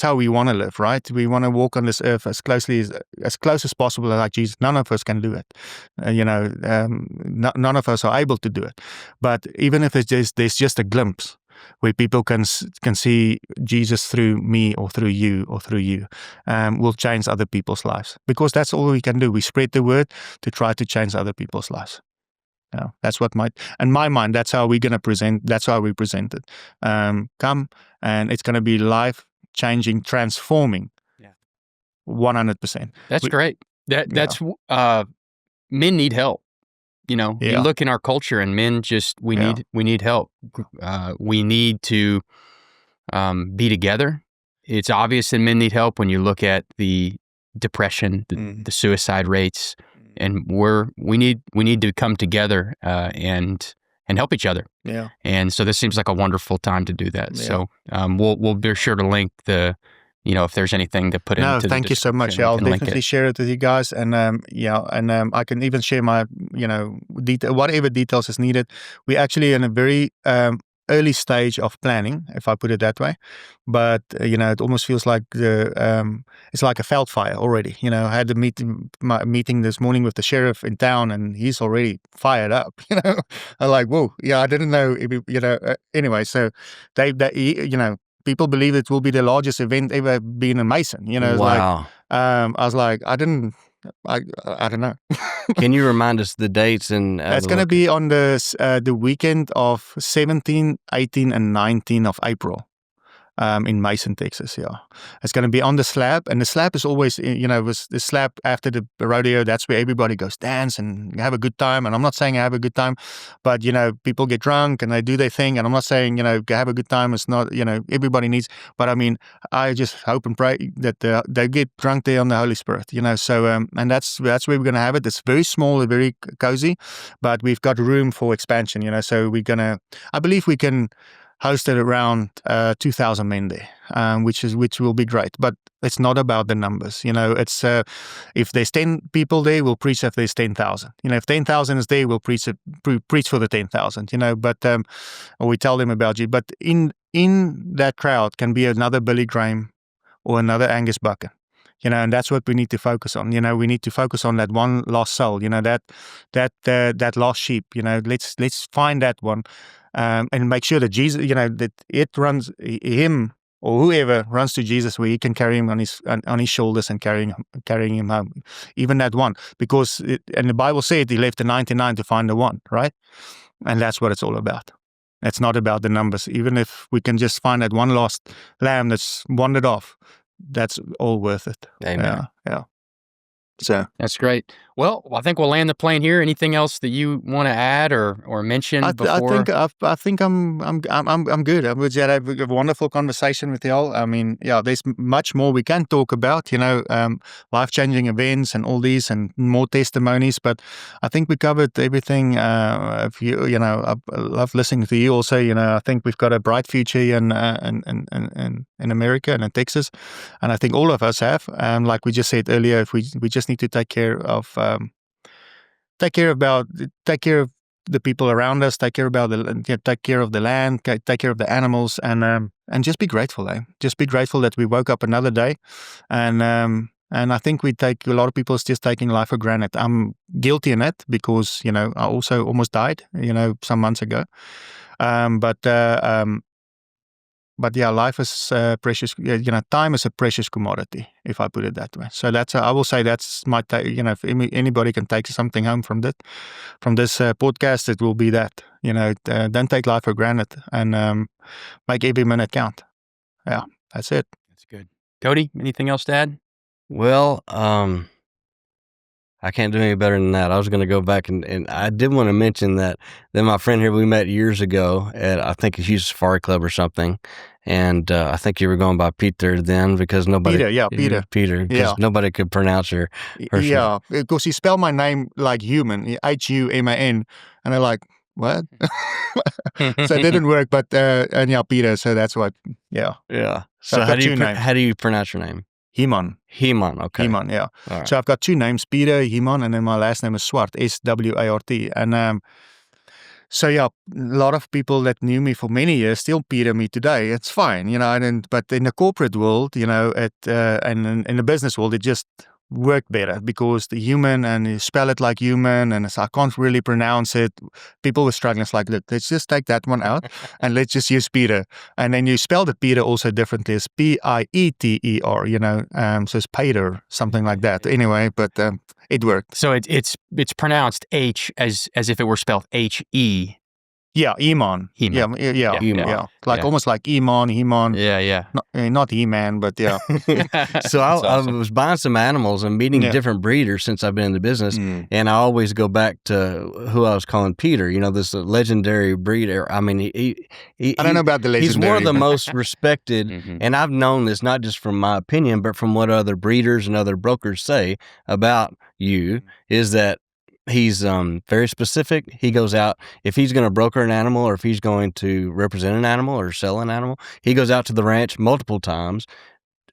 how we want to live, right? We want to walk on this earth as close as possible like Jesus. None of us can do it. None of us are able to do it. But even if there's just a glimpse where people can see Jesus through me or through you, will change other people's lives. Because that's all we can do. We spread the word to try to change other people's lives. That's what in my mind, that's how we're going to present. That's how we present it. Come, and it's going to be life-changing, transforming. 100%. That's great. That's men need help. You look in our culture, and men we need help. We need to be together. It's obvious that men need help when you look at the depression, the suicide rates. And we need to come together and help each other. Yeah. And so this seems like a wonderful time to do that. Yeah. So we'll be sure to link if there's anything to put into the thank you so much. I'll definitely share it with you guys. And I can even share my whatever details is needed. We're actually in a very early stage of planning, if I put it that way. But it almost feels like it's like a veld fire already. I had my meeting this morning with the sheriff in town, and he's already fired up. I'm like, whoa, I didn't know. Anyway, so they people believe it will be the largest event ever been in Mason. It's wow. I was like, I don't know. Can you remind us the dates? And it's going to be on the weekend of 17, 18, and 19 of April. in Mason, Texas. Yeah, it's going to be on the slab, and the slab is always, was the slab after the rodeo. That's where everybody goes dance and have a good time. And I'm not saying I have a good time, but people get drunk and they do their thing. And I'm not saying have a good time. It's not everybody needs. But I mean, I just hope and pray that they get drunk there on the Holy Spirit. So and that's where we're going to have it. It's very small, very cozy, but we've got room for expansion. So I believe we can hosted around 2,000 men there, which will be great. But it's not about the numbers. It's if there's 10 people there, we'll preach if there's 10,000. If 10,000 is there, we'll preach for the 10,000. But or we tell them about you. But in that crowd can be another Billy Graham or another Angus Buchan. And that's what we need to focus on. We need to focus on that one lost soul. That lost sheep. Let's find that one. And make sure that Jesus, that it runs him or whoever runs to Jesus, where he can carry him on his shoulders and carrying him home, even that one, because and the Bible said he left the 99 to find the one, right? And that's what it's all about. It's not about the numbers. Even if we can just find that one lost lamb that's wandered off, that's all worth it. Amen. Yeah. So that's great. Well, I think we'll land the plane here. Anything else that you want to add or mention before? I think I'm good. We had a wonderful conversation with y'all. I mean, there's much more we can talk about. Life-changing events and all these, and more testimonies. But I think we covered everything. I love listening to you. Also, I think we've got a bright future in America and in Texas, and I think all of us have. Like we just said earlier, if we just need to take care of the people around us, take care of the land, take care of the animals, and just be grateful. Just be grateful that we woke up another day, and I think a lot of people is just taking life for granted. I'm guilty in it because I also almost died some months ago, But yeah, life is precious. Time is a precious commodity, if I put it that way. So I will say that's my if anybody can take something home from this podcast, it will be that. Don't take life for granted, and make every minute count. Yeah, that's it. That's good. Cody, anything else to add? Well, I can't do any better than that. I was going to go back and I did want to mention that my friend here, we met years ago at, I think he's Safari Club or something. And I think you were going by Pieter then because nobody... Pieter, because nobody could pronounce your first name. Yeah, because he spelled my name like human, Human, and they're like, what? So it didn't work, but, Pieter, so that's what, yeah. Yeah. So how do you pronounce your name? Human, okay. Human, yeah. Right. So I've got two names, Pieter, Human, and then my last name is Swart, Swart. And so yeah, a lot of people that knew me for many years still Pieter me today. It's fine, but in the corporate world, and in the business world, it just worked better because the human, and you spell it like human, and I can't really pronounce it. People were struggling. It's like, look, let's just take that one out and let's just use Pieter. And then you spell the Pieter also differently. It's Pieter, so it's Pieter, something like that. Anyway, but it worked. So it's pronounced H as if it were spelled He. Yeah, Iman. Yeah. Almost like Iman, He-Man. Yeah. Not He-Man, but yeah. So I was buying some animals and meeting different breeders since I've been in the business, and I always go back to who I was calling Pieter. This legendary breeder. I mean, he I don't know about the legendary. He's one of the most respected, and I've known this not just from my opinion, but from what other breeders and other brokers say about you, is that he's very specific. He goes out, if he's going to broker an animal or if he's going to represent an animal or sell an animal, he goes out to the ranch multiple times,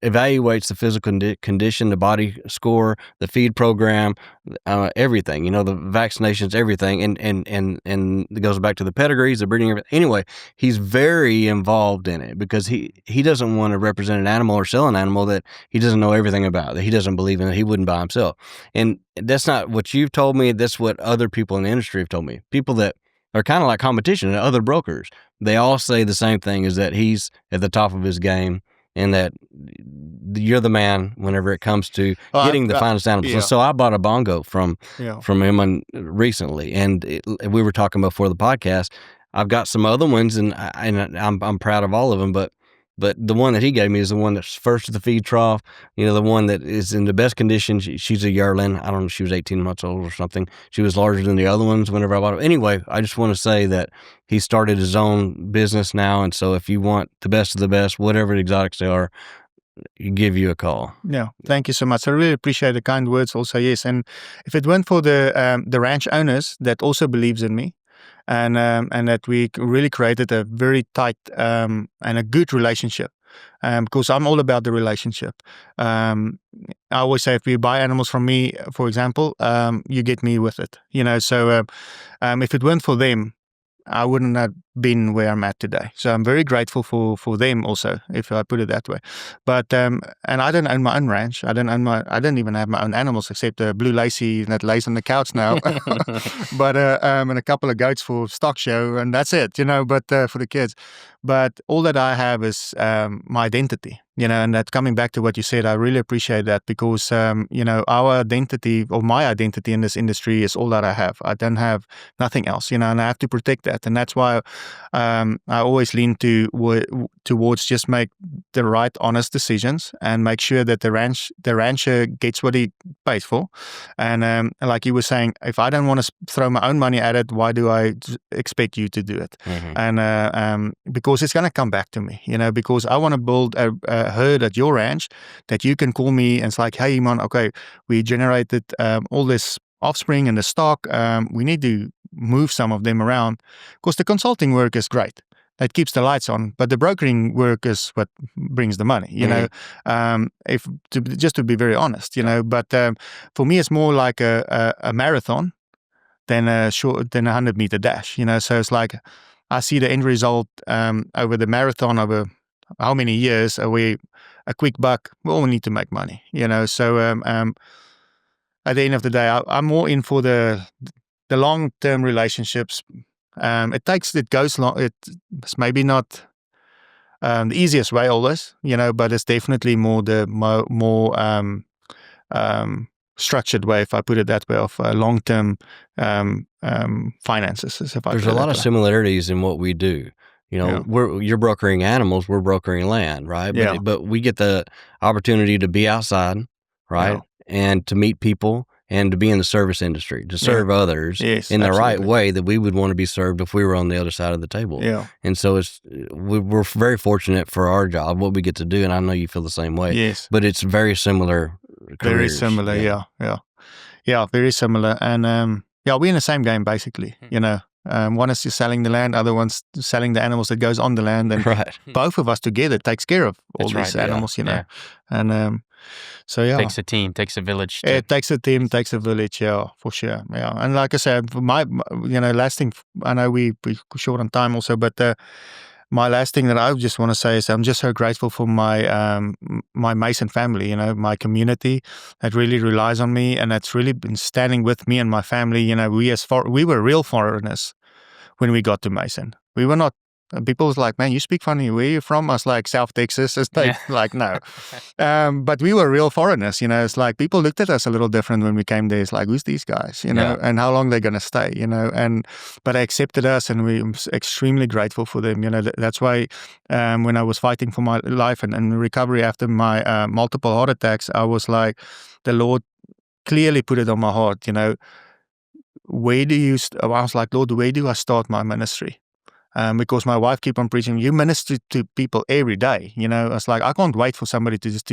evaluates the physical condition, the body score, the feed program, everything, the vaccinations, everything. And it goes back to the pedigrees, the breeding, everything. Anyway, he's very involved in it because he doesn't want to represent an animal or sell an animal that he doesn't know everything about, that he doesn't believe in, that he wouldn't buy himself. And that's not what you've told me. That's what other people in the industry have told me. People that are kind of like competition and other brokers. They all say the same thing, is that he's at the top of his game, and that you're the man whenever it comes to getting the finest animals. Yeah. So I bought a bongo from him recently, and we were talking before the podcast. I've got some other ones, and I'm proud of all of them, but but the one that he gave me is the one that's first at the feed trough, the one that is in the best condition. She's a yearling. I don't know, she was 18 months old or something. She was larger than the other ones whenever I bought them. Anyway, I just want to say that he started his own business now, and so if you want the best of the best, whatever exotics they are, give you a call. Yeah, thank you so much. I really appreciate the kind words also, yes. And if it weren't for the ranch owners that also believes in me, and that we really created a very tight and a good relationship, because I'm all about the relationship. I always say, if you buy animals from me, for example, you get me with it. So if it weren't for them, I wouldn't have been where I'm at today. So I'm very grateful for them also, if I put it that way. But and I don't own my own ranch. I don't even have my own animals except a blue lacy that lays on the couch now. But and a couple of goats for stock show, and that's it. But for the kids. But all that I have is my identity. And that, coming back to what you said, I really appreciate that, because our identity, or my identity in this industry, is all that I have. I don't have nothing else. And I have to protect that. And that's why I always lean towards just make the right, honest decisions and make sure that the rancher gets what he pays for. And like you were saying, if I don't want to throw my own money at it, why do I expect you to do it? Mm-hmm. And because it's going to come back to me, because I want to build a herd at your ranch that you can call me and it's like, hey man, okay, we generated all this offspring and the stock. We need to move some of them around, because the consulting work is great. It keeps the lights on, but the brokering work is what brings the money, just to be very honest, but for me, it's more like a marathon than a 100-meter dash, so it's like, I see the end result over the marathon, over how many years. Are we a quick buck? Well, we need to make money, so at the end of the day, I'm more in for the long-term relationships. It goes long. It's maybe not the easiest way always, but it's definitely more the more structured way, if I put it that way, of long-term finances. There's a lot of similarities in what we do. You're brokering animals, we're brokering land, right? But we get the opportunity to be outside, right? And to meet people and to be in the service industry, to serve others in the right way that we would want to be served if we were on the other side of the table. Yeah. And so we're very fortunate for our job, what we get to do, and I know you feel the same way. Yes. But it's very similar careers. Very similar, yeah, very similar. And we're in the same game, basically, one is just selling the land, other one's selling the animals that goes on the land, and both of us together takes care of all these animals, and so takes a team, takes a village. It takes a team, takes a village, for sure, And like I said, my last thing, I know we're short on time also, but my last thing that I just want to say is I'm just so grateful for my my Mason family, my community that really relies on me, and that's really been standing with me and my family. We were real foreigners when we got to Mason. We were not. People was like, man, you speak funny. Where are you from? I was like, South Texas. It's like, no. But we were real foreigners, It's like people looked at us a little different when we came there. It's like, who's these guys, and how long they're going to stay, but they accepted us, and we're extremely grateful for them. That's why when I was fighting for my life and recovery after my multiple heart attacks, I was like, the Lord clearly put it on my heart, where do you, I was like, Lord, where do I start my ministry? Because my wife keep on preaching, you minister to people every day. It's like, I can't wait for somebody to just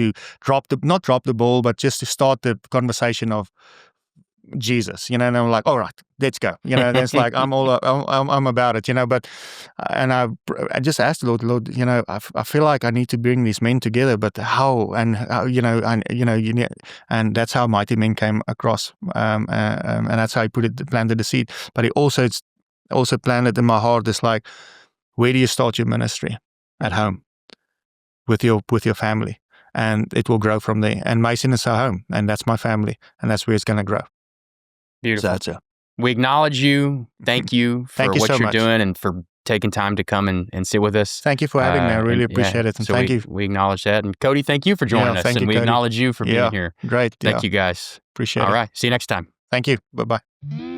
not drop the ball, but just to start the conversation of Jesus, and I'm like, all right, let's go. It's like, I'm about it, but, and I just asked the Lord, I feel like I need to bring these men together, but how, and how, and that's how Mighty Men came across. And that's how he planted the seed. But he also planted in my heart is like, where do you start your ministry? At home, with your family, and it will grow from there. And Mason is our home, and that's my family, and that's where it's going to grow. Beautiful. So we acknowledge you. Thank you for what you're doing and for taking time to come and sit with us. Thank you for having me. I really appreciate it. And so thank you. We acknowledge that. And Cody, thank you for joining us. And we acknowledge you for being here. Great. Thank you guys. Appreciate it. All right. See you next time. Thank you. Bye-bye.